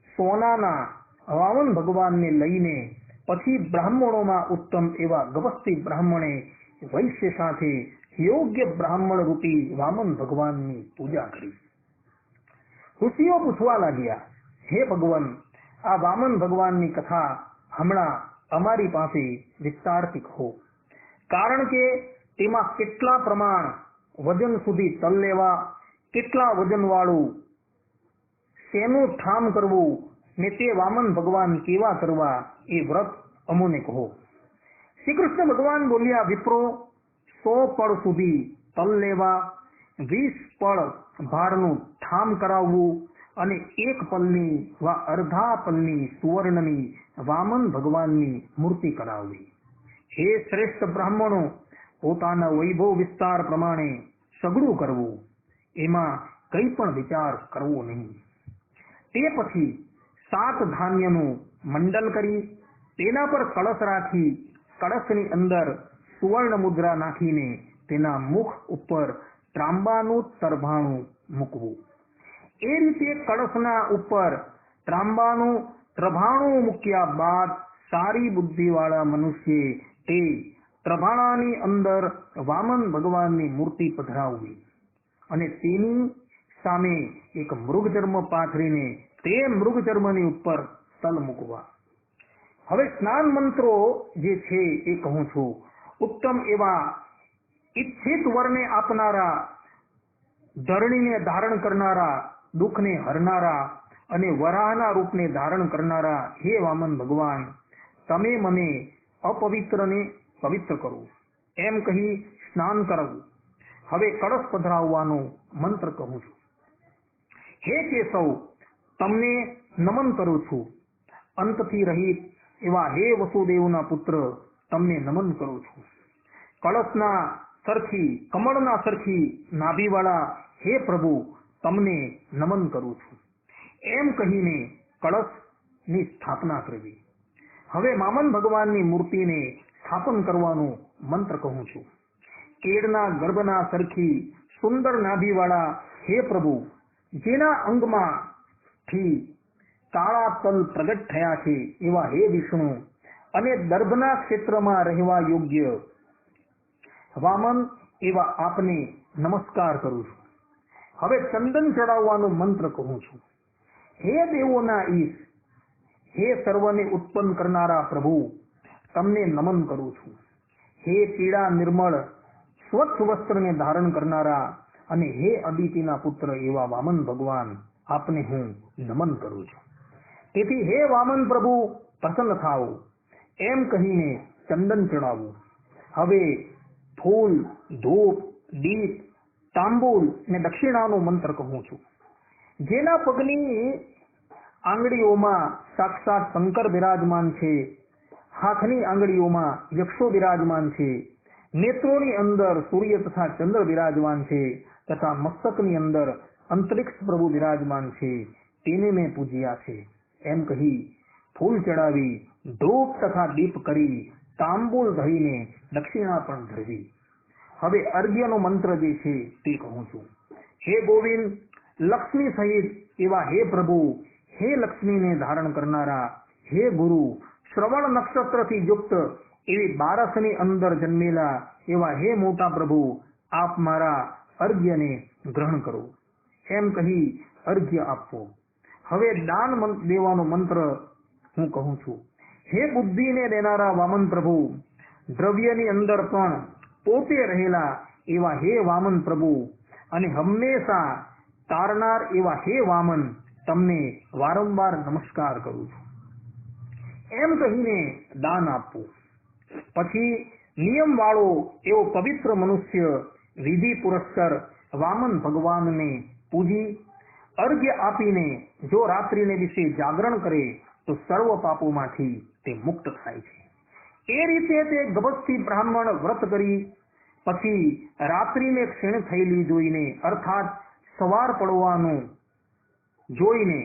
સોનાના વામન ભગવાનને લઈને પછી બ્રાહ્મણોમાં ઉત્તમ એવા ગભસ્તી બ્રાહ્મણે વૈશ્ય સાથે યોગ્ય બ્રાહ્મણ રૂપી વામન ભગવાનની પૂજા કરી. ઋષિઓ પૂછવા લાગ્યા, હે ભગવાન, આ વામન ભગવાનની કથા હમણાં અમારી પાસે વિસ્તારથી કહો, કારણ કે તેમાં કેટલા પ્રમાણ વજન સુધી તલ લેવા, કેટલા વજન વાળું શેનું ઠામ કરવું ને તે વામન ભગવાન કેવા કરવા એ વ્રત અમોને કહો. શ્રી કૃષ્ણ ભગવાન બોલ્યા, વિપ્રો, 100 પળ સુધી તલ લેવા, 20 પળ ભારનું ઠામ કરાવવું અને 1 પલની વા અર્ધા પલની સુવર્ણની વામન ભગવાનની મૂર્તિ કરાવવી. હે શ્રેષ્ઠ બ્રાહ્મણો, પોતાના વૈભવ વિસ્તાર પ્રમાણે સગડું કરવું, એમાં કંઈ પણ વિચાર કરવો નહીં. તે પછી 7 ધાન્યનું મંડલ કરી તેના પર કળશ રાખી કળશની અંદર સુવર્ણ મુદ્રા નાખીને તેના મુખ ઉપર ત્રાંબાનું તરભાણું મૂકવું. એ રીતે કળશના ઉપર ત્રાંબાનું ત્રભાણું મૂક્યા બાદ સારી બુદ્ધિવાળા મનુષ્યે તે ત્રભાણાની અંદર વામન ભગવાનની મૂર્તિ પધરાવવી અને તેની સામે એક મૃગચર્મ પાથરીને તે મૃગચર્મની ઉપર તલ મૂકવા. હવે સ્નાન મંત્રો જે છે એ કહું છું. ઉત્તમ એવા ઈચ્છિત વરને આપનારા, ધરણીને ધારણ કરનારા, દુઃખને હરનારા અને વરાહના રૂપને ધારણ કરનારા હે વામન ભગવાન, તમે મને અપવિત્રને પવિત્ર કરો, એમ કહી સ્નાન કરાવવું. હવે કળશ પધરાવવાનો મંત્ર કહું છું. હે કેશવ, તમને નમન કરું છું. અંતથી રહિત એવા હે વસુદેવના પુત્ર, તમને નમન કરું છું. કળશના સરખી, કમળના સરખી નાભીવાળા હે પ્રભુ, તમને નમન કરું છું. એમ કહીને કળશની સ્થાપના કરવી. હવે વામન ભગવાનની મૂર્તિને સ્થાપન કરવાનું મંત્ર કહું છું. કેળના ગર્ભના સરખી સુંદર નાભીવાળા હે પ્રભુ, જેના અંગમાંથી કાળા તલ પ્રગટ થયા છે એવા હે વિષ્ણુ, અને દર્ભના ક્ષેત્રમાં રહેવા યોગ્ય વામન એવા આપને નમસ્કાર કરું છું. હવે ચંદન ચડાવવાનો મંત્ર કહું છું. હે દેવોના ઈશ, હે સર્વને ઉત્પન્ન કરનારા પ્રભુ, તમને નમન કરું છું. હે પીળા નિર્મળ સ્વચ્છ વસ્ત્રને ધારણ કરનારા અને હે અદિતિના પુત્ર એવા વામન ભગવાન, આપને હું નમન કરું છું. તેથી હે વામન પ્રભુ, પ્રસન્ન થાઓ, એમ કહીને ચંદન ચડાવવું. હવે ફૂલ, ધૂપ, દીપ, તાંબુલ ને દક્ષિણાનો મંત્ર કહું છું. જેના પગની આંગળીઓમાં સાક્ષાત શંકર બિરાજમાન છે, હાથની આંગળીઓમાં યક્ષો બિરાજમાન છે, નેત્રોની અંદર સૂર્ય તથા ચંદ્ર બિરાજમાન છે, તથા મસ્તકની અંદર અંતરિક્ષ પ્રભુ બિરાજમાન છે, તેને મેં પૂજ્યા છે. એમ કહી ફૂલ ચડાવી, ધૂપ તથા દીપ કરી, તાંબુલ ધરીને દક્ષિણા પણ ધરવી. હવે અર્ઘ્યનો મંત્ર જે છે તે કહું છું. હે ગોવિંદ, લક્ષ્મી સહિત એવા હે પ્રભુ, હે લક્ષ્મીને ધારણ કરનારા હે ગુરુ, શ્રવણ નક્ષત્રથી યુક્ત એવી બારસની અંદર જન્મેલા એવા હે મોટા પ્રભુ, આપ મારા અર્ઘ્યને ગ્રહણ કરો. એમ કહી અર્ઘ્ય આપવો. હવે દાન દેવાનો મંત્ર હું કહું છું. હે બુદ્ધિને દેનારા વામન પ્રભુ, દ્રવ્યની અંદર પણ પોતે રહેલા એવા હે વામન પ્રભુ, અને હંમેશા તારનાર એવા હે વામન, તમને વારંવાર નમસ્કાર કરું છું. એમ કહીને દાન આપવું. પછી નિયમ વાળો એવો પવિત્ર મનુષ્ય વિધિ પુરસ્કાર વામન ભગવાનને પૂજી અર્ઘ્ય આપીને જો રાત્રિને દિવસે જાગરણ કરે તો સર્વ પાપોમાંથી તે મુક્ત થાય છે. એ રીતે તે ગભસ્થી બ્રાહ્મણ વ્રત કરી પછી રાત્રિને ક્ષીણ થયેલી જોઈને, અર્થાત સવાર પડવાનું જોઈને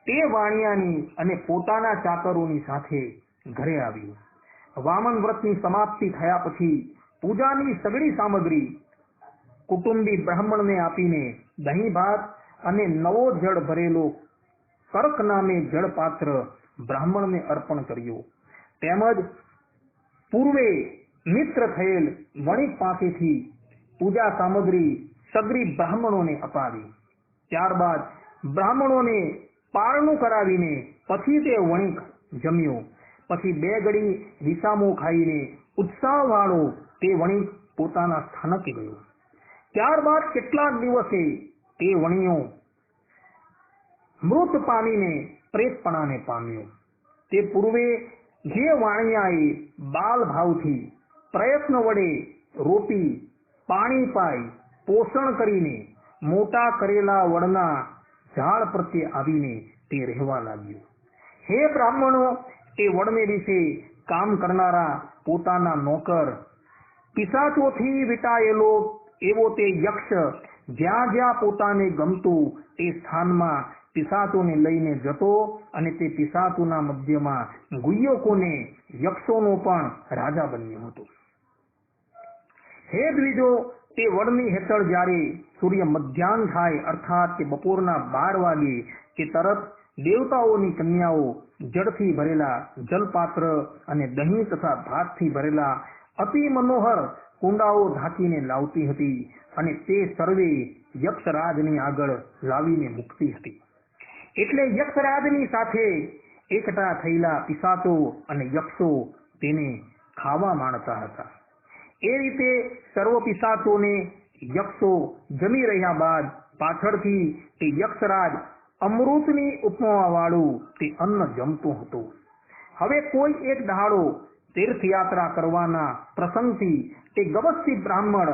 તે વાણિયાની અને પોતાના ચાકરોની સાથે ઘરે આવ્યું. વામન વ્રતની સમાપ્તિ થયા પછી પૂજાની સગળી સામગ્રી કુટુંબી બ્રાહ્મણને આપીને દહીં ભાત અને નવો જળ ભરેલો કર્ક નામે જળપાત્ર બ્રાહ્મણને અર્પણ કર્યો. તેમજ પૂર્વે મિત્ર થયેલ વણિક પાસેથી પૂજા સામગ્રી સગરી બ્રાહ્મણોને અપાવી. ત્યારબાદ બ્રાહ્મણોને પારણું કરાવીને પછી તે વણિક જમ્યો. પછી 2 ઘડી વિસામો ખાઈને ઉત્સાહવાળો તે વણિક પોતાના સ્થાનકે ગયો. ત્યારબાદ કેટલાક દિવસે તે વણિયો મૃત પામીને પ્રેતપણાને પામ્યો. તે પૂર્વે જે વાણિયાએ બાલ ભાવથી પ્રયત્ન વડે રોપી પાણી પાઈ પોષણ કરીને મોટા કરેલા વડના ઝાડ પ્રત્યે આવીને તે રહેવા લાગ્યો. હે બ્રાહ્મણો, તે વડને વિશે કામ કરનારા પોતાના નોકર પિશાચોથી વીંટાયેલો એવો તે યક્ષ જ્યાં જ્યાં પોતાને ગમતું તે સ્થાનમાં પિશાચોને લઈને જતો અને તે પિશાચોના મધ્યમાં ગુહ્યકોને યક્ષોનો પણ રાજા બન્યો હતો. હે દ્વિજો, તે વડની હેઠળ જ્યારે સૂર્ય મધ્યાહન થાય અર્થાત કે બપોરના 12 વાગે કે તરત દેવતાઓની કન્યાઓ જળથી ભરેલા જલપાત્ર અને દહીં તથા ભાતથી ભરેલા અતિ મનોહર કુંડાઓ ઢાંકીને લાવતી હતી અને તે સર્વે યક્ષરાજની આગળ લાવીને મૂકતી હતી. એટલે યક્ષરાજની સાથે એકઠા થયેલા પિશાચો અને યક્ષો તેને ખાવા માંડતા હતા. એ રીતે સર્વ પિશાચોને યક્ષો જમી રહ્યા બાદ પાછળથી તે યક્ષરાજ અમૃતની ઉપમા વાળું તે અન્ન જમતો હતો. હવે કોઈ એક દહાડો તીર્થયાત્રા કરવાના પ્રસંગથી તે ગવસ્તી બ્રાહ્મણ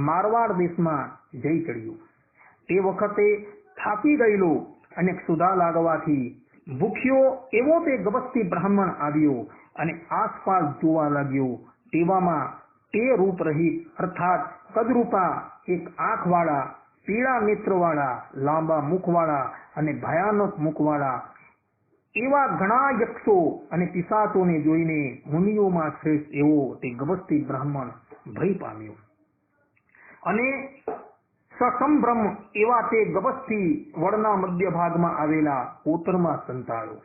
મારવાડ દેશમાં જઈ ચડ્યો. તે વખતે થાકી ગયેલો અને ક્ષુધા લાગવાથી ભૂખ્યો એવો તે ગવસ્તી બ્રાહ્મણ આવ્યો અને આસપાસ જોવા લાગ્યો. તેવામાં તે રૂપ રહિત અર્થાત કદરૂપા એક આંખવાળા પીળા નેત્રવાળા લાંબા મુખવાળા અને ભયાનક મુખવાળા એવા ઘણા યક્ષો અને પિશાચોને જોઈને મુનિઓમાં શ્રેષ્ઠ એવો તે ગવસ્તી બ્રાહ્મણ ભય પામ્યો અને સસંભ્રમ એવા તે ગવસ્તી વડના મધ્ય ભાગમાં આવેલા કોતરમાં સંતાયો.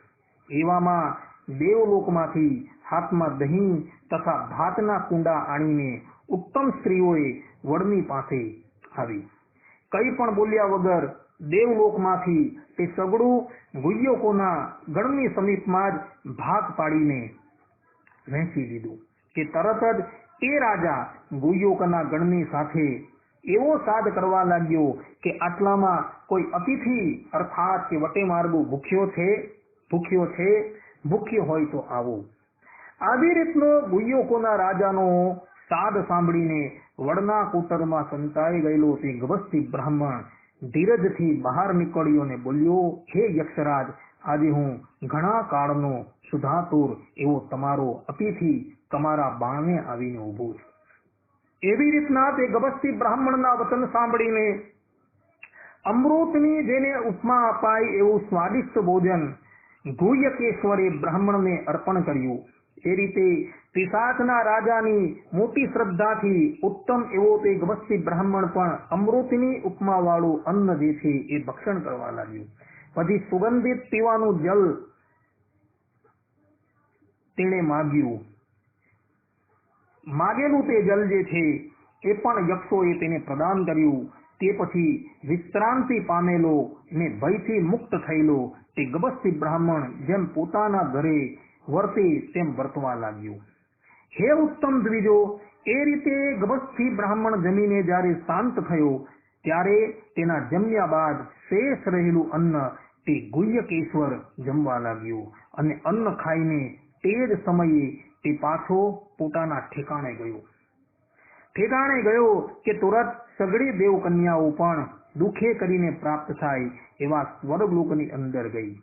એવામાં દેવલોકમાંથી હાથમાં દહીં તથા ભાતના કુંડા આણીને ઉત્તમ સ્ત્રીઓએ વડની પાસે આવી. કંઈ પણ બોલ્યા વગર દેવલોકમાંથી તે સગડું ગુહ્યકોના ગણની સમીપમાં જ ભાગ પાડીને વહેંચી દીધું કે તરત જ તે રાજા ગુહ્યકોના ગણની સાથે એવો સાદ કરવા લાગ્યો કે આટલામાં કોઈ અતિથિ અર્થાત કે વટે માર્ગો ભૂખ્યો હોય તો આવો. આવી રીતનો ગુહ્યકોના રાજાનો સાદ સાંભળીને વડના કોતરમાં સંતાઈ ગયેલો તે ગવસ્તી બ્રાહ્મણ ધીરજથી બહાર નીકળ્યો ને બોલ્યો, હે યક્ષરાજ, આજે હું ઘણા કાળનો સુધાતુર એવો તમારો અતિથિ તમારા બાણે આવીને ઊભો છું. એવી રીતના તે ગવસ્તી બ્રાહ્મણના વચન સાંભળીને અમૃતની જેને ઉપમા અપાય એવું સ્વાદિષ્ટ ભોજન ગુહ્યકેશ્વરે બ્રાહ્મણને અર્પણ કર્યું. એ રીતે પિશાચના રાજાની મોટી શ્રદ્ધાથી ઉત્તમ એવો તે ગવસ્તી બ્રાહ્મણ પણ અમૃતની ઉપમા વાળું અન્ન જે છે એ ભક્ષણ કરવા લાગ્યું. પછી સુગંધિત પીવાનું જલ તેણે માગેલું તે જલ જે છે એ પણ યક્ષોએ તેને પ્રદાન કર્યું. તે પછી વિશ્રાંતિ પામેલો ને ભયથી મુક્ત થયેલો તે ગવસ્તી બ્રાહ્મણ જેમ પોતાના ઘરે વર્તે તેમ વર્તવા લાગ્યું. હે ઉત્તમ દ્વિજો, એ રીતે ગવસ્તી બ્રાહ્મણ જમીને જ્યારે શાંત થયો ત્યારે તેના જમ્યા બાદ શેષ રહેલું અન્ન તે ગુહ્યકેશ્વર જમવા લાગ્યો અને અન્ન ખાઈને તે જ સમયે તે પાછો પોતાના ઠેકાણે ગયો કે તુરત સગડી દેવકન્યાઓ પણ દુખે કરીને પ્રાપ્ત થાય એવા સ્વર્ગલોકની અંદર ગઈ.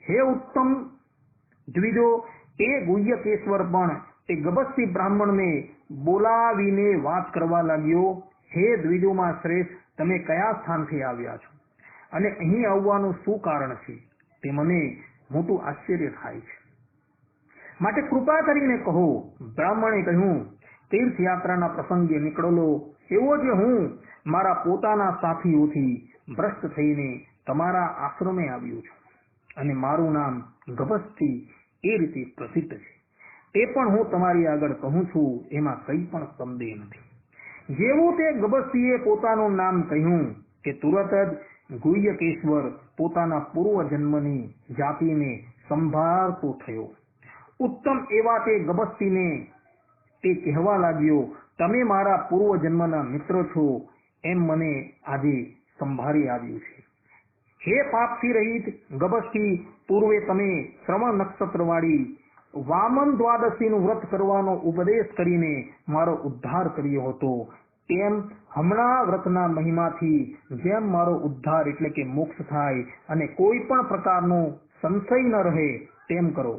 હે ઉત્તમ દ્વિજો, તે ગુહ્યકેશ્વર પણ તે ગવસ્તી બ્રાહ્મણને બોલાવીને વાત કરવા લાગ્યો, હે દ્વિજોમાં શ્રેષ્ઠ, તમે કયા સ્થાનથી આવ્યા છો અને અહીં આવવાનું શું કારણ છે તે મને મોટું આશ્ચર્ય થાય છે. માટે કૃપા કરીને કહો. બ્રાહ્મણે કહ્યું, તીર્થયાત્રાના પ્રસંગે નીકળેલો એવો જ હું મારા પોતાના સાથીઓથી ભ્રષ્ટ થઈને તમારા આશ્રમે આવ્યો છું અને મારું નામ ગવસ્તી એ રીતે પ્રસિદ્ધ છે. તે પણ હું તમારી આગળ કહું છું, એમાં કંઈ પણ સંદેહ નથી. જેવું તે ગબસ્તીએ પોતાનું નામ કહ્યું કે તુરત જ ગુહ્યકેશ્વર પોતાના પૂર્વ જન્મની જાતિને સંભાળતો થયો. ઉત્તમ એવા તે ગબસ્તીને તે કહેવા લાગ્યો, તમે મારા પૂર્વ જન્મના મિત્ર છો એમ મને આજે સંભાળી આવ્યું છે. હે પાપથી રહિત ગબસ્તી, પૂર્વે તમે શ્રવણ નક્ષત્ર વાળી વામન દ્વાદશીનું વ્રત કરવાનો ઉપદેશ કરીને મારો ઉદ્ધાર કર્યો હતો, તેમ હમણાં વ્રતના મહિમાથી જેમ મારો ઉદ્ધાર એટલે કે મોક્ષ થાય અને કોઈ પણ પ્રકારનો સંશય ન રહે તેમ કરો.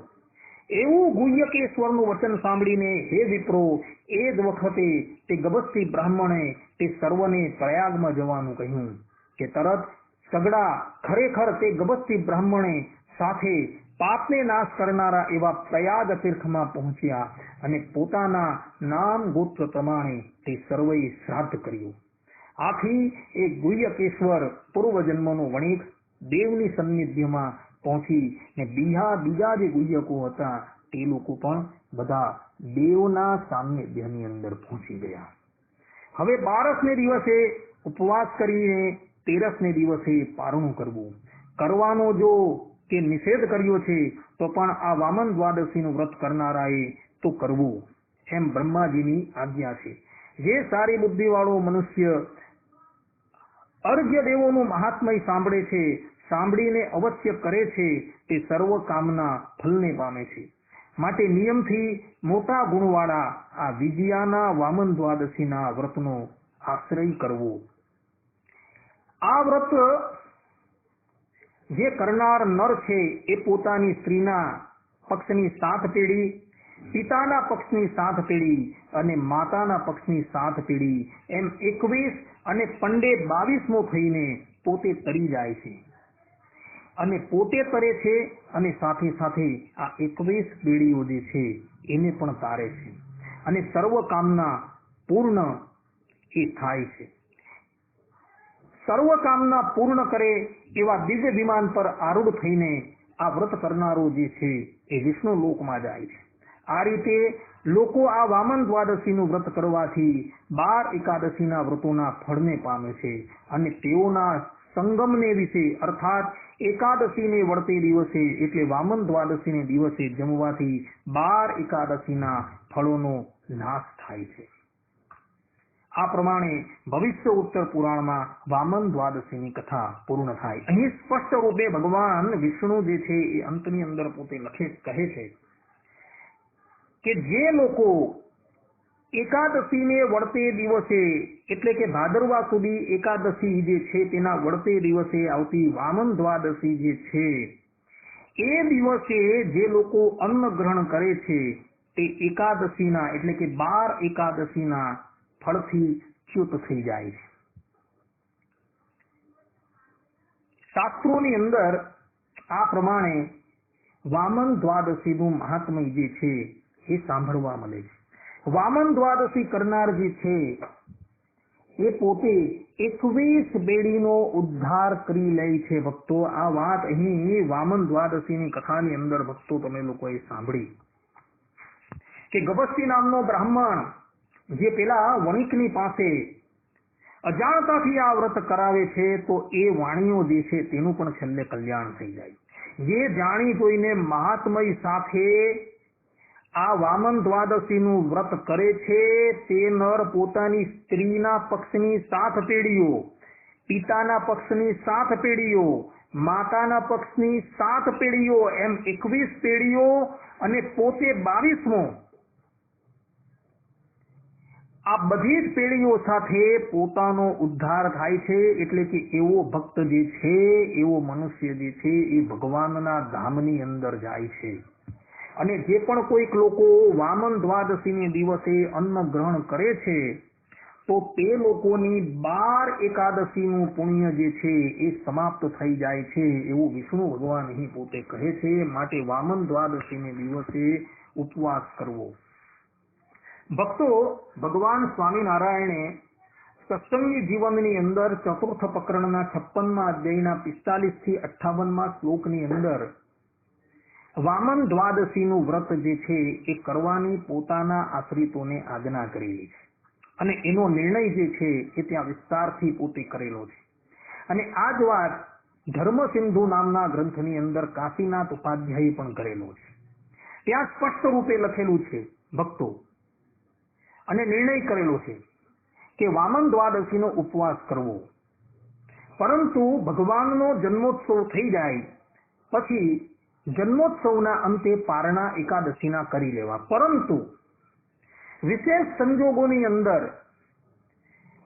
એવું ગુહ્યકેશ્વરનું વચન સાંભળીને હે વિપ્રો, એ જ વખતે તે ગબસ્તી બ્રાહ્મણે તે સર્વને પ્રયાગમાં જવાનું કહ્યું કે તરત સગડા ખરેખર તે ગબસ્તી બ્રાહ્મણે સાથે પાપને નાશ કરનારા એવા પ્રયાગ તીર્થમાં પહોંચ્યા અને પોતાના નામ ગોત્ર પ્રમાણે તે સર્વે શ્રાદ્ધ કર્યું. આથી એ ગુહ્યકેશ્વર પૂર્વજન્મનો વણિક દેવની સન્નિધ્યમાં પહોંચી ને બીજા જે ગુહ્યકો હતા તે લોકો પણ બધા દેવના સાન્નિધ્યની અંદર પહોંચી ગયા. હવે 12ને દિવસે ઉપવાસ કરીને 13ને દિવસે પારણું કરવાનો જો કે નિષેધ કર્યો છે તો પણ આ વામન દ્વાદશીનું વ્રત કરનારાએ તો કરવું એમ બ્રહ્માજીની આજ્ઞા છે. જે સારી બુદ્ધિવાળો મનુષ્ય અર્ઘ્ય દેવોનું મહાત્મય સાંભળે છે, સાંભળીને અવશ્ય કરે છે, તે સર્વ કામના ફલને પામે છે. માટે નિયમથી મોટા ગુણવાળા આ વિજયાના વામન દ્વાદશીના વ્રતનો આશ્રય કરવો. આ વ્રત જે કરનાર નર છે એ પોતાની સ્ત્રીના પક્ષની 7 પેઢી, પિતાના પક્ષની 7 પેઢી અને માતાના પક્ષની 7 પેઢી એમ 21 અને પંડે 22મો થઈને પોતે તરી જાય છે અને પોતે તરે છે અને સાથે સાથે આ 21 પેઢીઓ જે છે એને પણ તારે છે અને સર્વ કામના પૂર્ણ એ થાય છે. સર્વ કામના પૂર્ણ કરે એવા દિવ્ય વિમાન પર આરૂઢ થઈને આ વ્રત કરનારો જે છે એ વિષ્ણુ લોકમાં જાય છે. આ રીતે લોકો આ વામન દ્વાદશીનું વ્રત કરવાથી 12 એકાદશીના વ્રતોના ફળને પામે છે અને તેઓના સંગમને વિશે અર્થાત એકાદશીને વળતે દિવસે એટલે વામન દ્વાદશીને દિવસે જમવાથી 12 એકાદશીના ફળોનો નાશ થાય છે. આ પ્રમાણે ભવિષ્ય ઉત્તર પુરાણમાં વામન દ્વાદશીની કથા પૂર્ણ થાય. અહીં સ્પષ્ટ રૂપે ભગવાન વિષ્ણુ જે છે એ અંતની અંદર પોતે કહે છે કે જે લોકો એકાદશીને વળતે દિવસે એટલે કે ભાદરવા સુધી એકાદશી જે છે તેના વળતે દિવસે આવતી વામન દ્વાદશી જે છે એ દિવસે જે લોકો અન્ન ગ્રહણ કરે છે તે એકાદશીના એટલે કે 12 એકાદશીના ફળથી ચ્યુત થઈ જાય છે. શાસ્ત્રોની અંદર આ પ્રમાણે વામન દ્વાદશીનું મહાત્મ્ય જે છે એ સાંભળવા મળે છે. વામન દ્વાદશી કરનાર જે છે એ પોતે 21 પેઢીનો ઉદ્ધાર કરી લે છે. ભક્તો, આ વાત અહીં વામન દ્વાદશીની કથાની અંદર ભક્તો તમે લોકોએ સાંભળી કે ગબસ્તી નામનો બ્રાહ્મણ જે પેલા વણિકની પાસે અજાણતાથી આ વ્રત કરાવે છે તો એ વાણીઓ જે છે તેનું પણ છેલ્લે કલ્યાણ થઈ જાય. જે જાણી જોઈને મહાત્મય સાથે આ વામન દ્વાદશીનું વ્રત કરે છે તે નર પોતાની સ્ત્રીના પક્ષની 7 પેઢીઓ, પિતાના પક્ષની 7 પેઢીઓ, માતાના પક્ષની 7 પેઢીઓ એમ 21 પેઢીઓ અને પોતે 22મો આ બધી જ પેઢીઓ સાથે પોતાનો ઉદ્ધાર થાય છે. એટલે કે એવો ભક્ત જે છે, એવો મનુષ્ય જે છે એ ભગવાનના ધામની અંદર જાય છે. અને જે પણ કોઈક લોકો વામન દ્વાદશીને દિવસે અન્ન ગ્રહણ કરે છે તો તે લોકોની 12 એકાદશીનું પુણ્ય જે છે એ સમાપ્ત થઈ જાય છે એવું વિષ્ણુ ભગવાન અહીં પોતે કહે છે. માટે વામન દ્વાદશીને દિવસે ઉપવાસ કરવો. ભક્તો, ભગવાન સ્વામિનારાયણે સત્સંગી જીવનની અંદર ચતુર્થ પ્રકરણના 56મા અધ્યાયના 45 થી 58મા શ્લોકની અંદર વામન દ્વાદશીનું વ્રત જે છે એ કરવાની પોતાના આશ્રિતોને આજ્ઞા કરેલી છે અને એનો નિર્ણય જે છે એ ત્યાં વિસ્તારથી પોતે કરેલો છે. અને આ જ વાત ધર્મસિંધુ નામના ગ્રંથની અંદર કાશીનાથ ઉપાધ્યાયે પણ કરેલો છે. ત્યાં સ્પષ્ટ રૂપે લખેલું છે ભક્તો, અને નિર્ણય કરેલો છે કે વામન દ્વાદશીનો ઉપવાસ કરવો, પરંતુ ભગવાનનો જન્મોત્સવ થઈ જાય પછી જન્મોત્સવના અંતે પારણા એકાદશીના કરી લેવા. પરંતુ વિશેષ સંજોગોની અંદર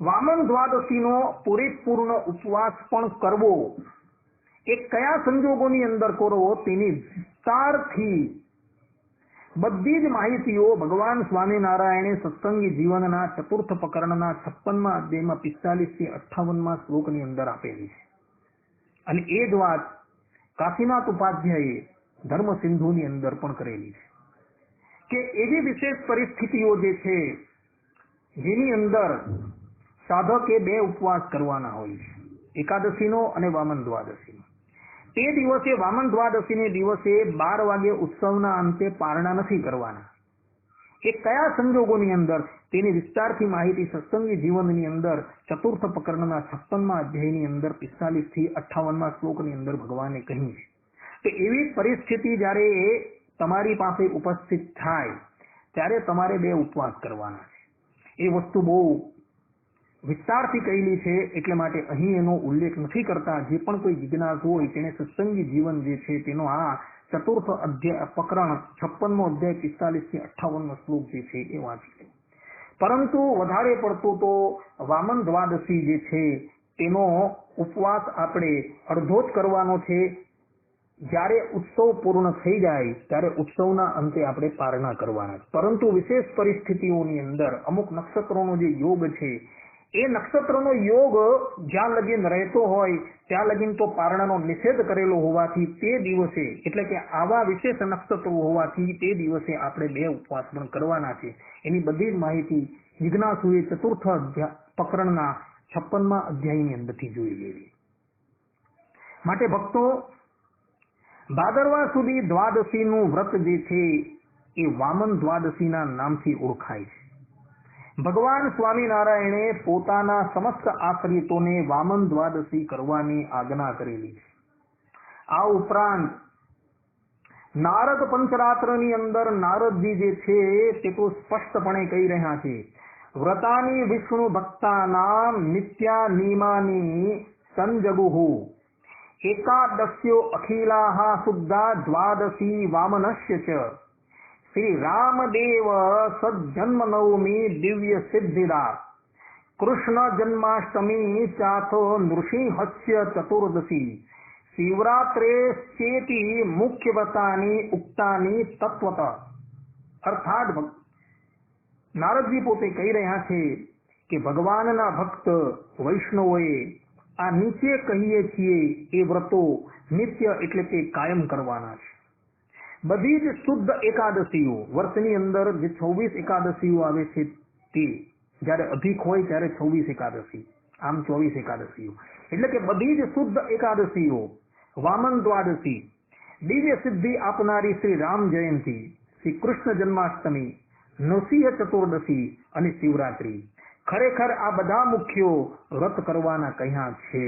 વામન દ્વાદશીનો પૂરેપૂર્ણ ઉપવાસ પણ કરવો. એ કયા સંજોગોની અંદર કરવો તેની વિસ્તારથી બધી જ માહિતીઓ ભગવાન સ્વામિનારાયણે સત્સંગી જીવનના ચતુર્થ પ્રકરણના 56મા અધ્યાયમાં 45 થી 58મા શ્લોકની અંદર આપેલી છે. અને એ જ વાત કાશીનાથ ઉપાધ્યાયે ધર્મસિંધુની અંદર પણ કરેલી છે કે એવી વિશેષ પરિસ્થિતિઓ જે છે જેની અંદર સાધકે 2 ઉપવાસ કરવાના હોય છે, એકાદશીનો અને વામન દ્વાદશીનો. તે દિવસે વામન દ્વાદશીને દિવસે 12 વાગે ઉત્સવના અંતે પારણા નથી કરવાના. એ કયા સંજોગોની અંદર તેની વિસ્તારથી માહિતી સત્સંગી જીવનની અંદર ચતુર્થ પ્રકરણના 56મા અધ્યાયની અંદર 45 થી 58મા શ્લોકની અંદર ભગવાને કહ્યું છે. તો એવી પરિસ્થિતિ જ્યારે તમારી પાસે ઉપસ્થિત થાય ત્યારે તમારે 2 ઉપવાસ કરવાના છે. એ વસ્તુ બહુ વિસ્તારથી કહેલી છે, એટલે માટે અહીં એનો ઉલ્લેખ નથી કરતા. જે પણ કોઈ જિજ્ઞાસુ હોય તેને સત્સંગી જીવન જે છે તેનો આ ચતુર્થ અધ્યાય પ્રકરણ 56મો અધ્યાય 45 થી 58મો શ્લોક જે છે એ વાંચી લે. પરંતુ વધારે પડતું તો વામન દ્વાદશી જે છે તેનો ઉપવાસ આપણે અડધો જ કરવાનો છે. જ્યારે ઉત્સવ પૂર્ણ થઈ જાય ત્યારે ઉત્સવના અંતે આપણે પારણા કરવાના. પરંતુ વિશેષ પરિસ્થિતિઓની અંદર અમુક નક્ષત્રોનો જે યોગ છે એ નક્ષત્રનો યોગ જ્યાં લગીન રહેતો હોય ત્યાં લગીન તો પારણાનો નિષેધ કરેલો હોવાથી તે દિવસે, એટલે કે આવા વિશેષ નક્ષત્રો હોવાથી તે દિવસે આપણે 2 ઉપવાસ પણ કરવાના છે. એની બધી જ માહિતી જિજ્ઞાસુએ ચતુર્થ પ્રકરણના 56મા અધ્યાયની અંદરથી જોઈ લેવી. માટે ભક્તો, ભાદરવા સુધી દ્વાદશીનું વ્રત જે છે એ વામન દ્વાદશીના નામથી ઓળખાય છે. ભગવાન સ્વામિનારાયણે પોતાના સમસ્ત આશ્રિતોને વામન દ્વાદશી કરવાની આજ્ઞા કરેલી છે. આ ઉપરાંત નારદ પંચરાત્રની અંદર નારદજી જે છે તે તો સ્પષ્ટપણે કહી રહ્યા છે, વ્રતાની વિષ્ણુ ભક્તાનામ નિત્યા નિયમાની સંજગુહુ એકાદશ્યો અખિલાહ શુદ્ધા દ્વાદશી વામનસ્ય ચ શ્રી રામદેવ સજન્મ નવમી દિવ્ય સિદ્ધિદા કૃષ્ણ જન્માષ્ટમી ચાથો નૃસિંહસ્ય ચતુર્દશી શિવરાત્રે ચેતી મુખ્ય વ્રતાની ઉક્તાની તત્વત. અર્થાત નારદજી પોતે કહી રહ્યા છે કે ભગવાનના ભક્ત વૈષ્ણવોએ આ નીચે કહીએ છીએ એ વ્રતો નિત્ય એટલે કે કાયમ કરવાના છે. બધી જ શુદ્ધ એકાદશીઓ, વર્ષની અંદર જે 24 એકાદશીઓ આવે છે તે જ્યારે અધિક હોય ત્યારે 26 એકાદશી, આમ 24 એકાદશીઓ, એટલે કે બધી જ શુદ્ધ એકાદશીઓ, વામન દ્વાદશી, દિવ્ય સિદ્ધિ આપનારી શ્રી રામ જયંતી, શ્રી કૃષ્ણ જન્માષ્ટમી, નૃસિંહ ચતુર્દશી અને શિવરાત્રી, ખરેખર આ બધા મુખ્યો વ્રત કરવાના કહ્યા છે.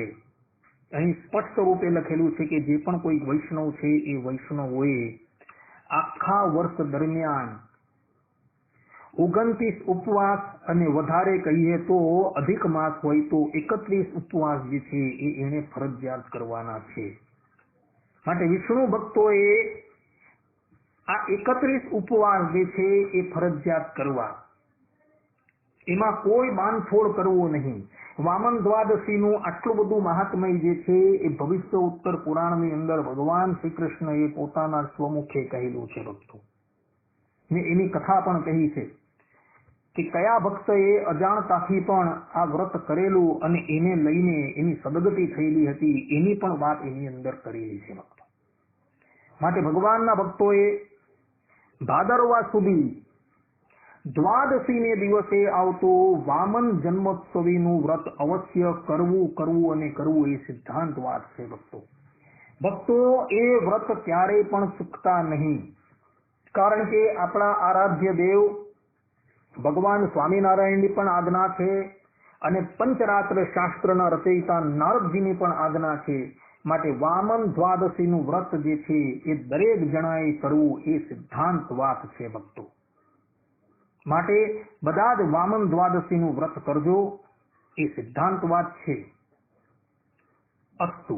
અહીં સ્પષ્ટ રૂપે લખેલું છે કે જે પણ કોઈ વૈષ્ણવ છે એ વૈષ્ણવોએ આખા વર્ષ દરમિયાન 29 ઉપવાસ અને વધારે કહીએ તો અધિક માસ હોય તો 31 ઉપવાસ જે છે એ એને ફરજિયાત કરવાના છે. માટે વિષ્ણુ ભક્તોએ આ 31 ઉપવાસ જે છે એ ફરજિયાત કરવા, એમાં કોઈ બાંધછોડ કરવો નહીં. વામન દ્વાદશીનું આટલું બધું મહાત્મય જે છે એ ભવિષ્ય ઉત્તર પુરાણની અંદર ભગવાન શ્રી કૃષ્ણએ પોતાના સ્વમુખે કહેલું છે ભક્તો, ને એની કથા પણ કહી છે કે કયા ભક્તએ અજાણતાથી પણ આ વ્રત કરેલું અને એને લઈને એની સદગતિ થયેલી હતી એની પણ વાત એની અંદર કરેલી છે ભક્તો. માટે ભગવાનના ભક્તોએ ભાદરવા સુધી દ્વાદશીને દિવસે આવતું વામન જન્મોત્સવીનું વ્રત અવશ્ય કરવું અને કરવું એ સિદ્ધાંત વાત છે ભક્તો. ભક્તો એ વ્રત ક્યારેય પણ ચૂકતા નહીં, કારણ કે આપણા આરાધ્ય દેવ ભગવાન સ્વામિનારાયણની પણ આજ્ઞા છે અને પંચરાત્ર શાસ્ત્રના રચયિતા નારદજીની પણ આજ્ઞા છે. માટે વામન દ્વાદશીનું વ્રત જે છે એ દરેક જણાએ કરવું એ સિદ્ધાંત વાત છે ભક્તો. માટે બધા જ વામન દ્વાદશીનું વ્રત કરજો, એ સિદ્ધાંત વાત છે. અસ્તુ.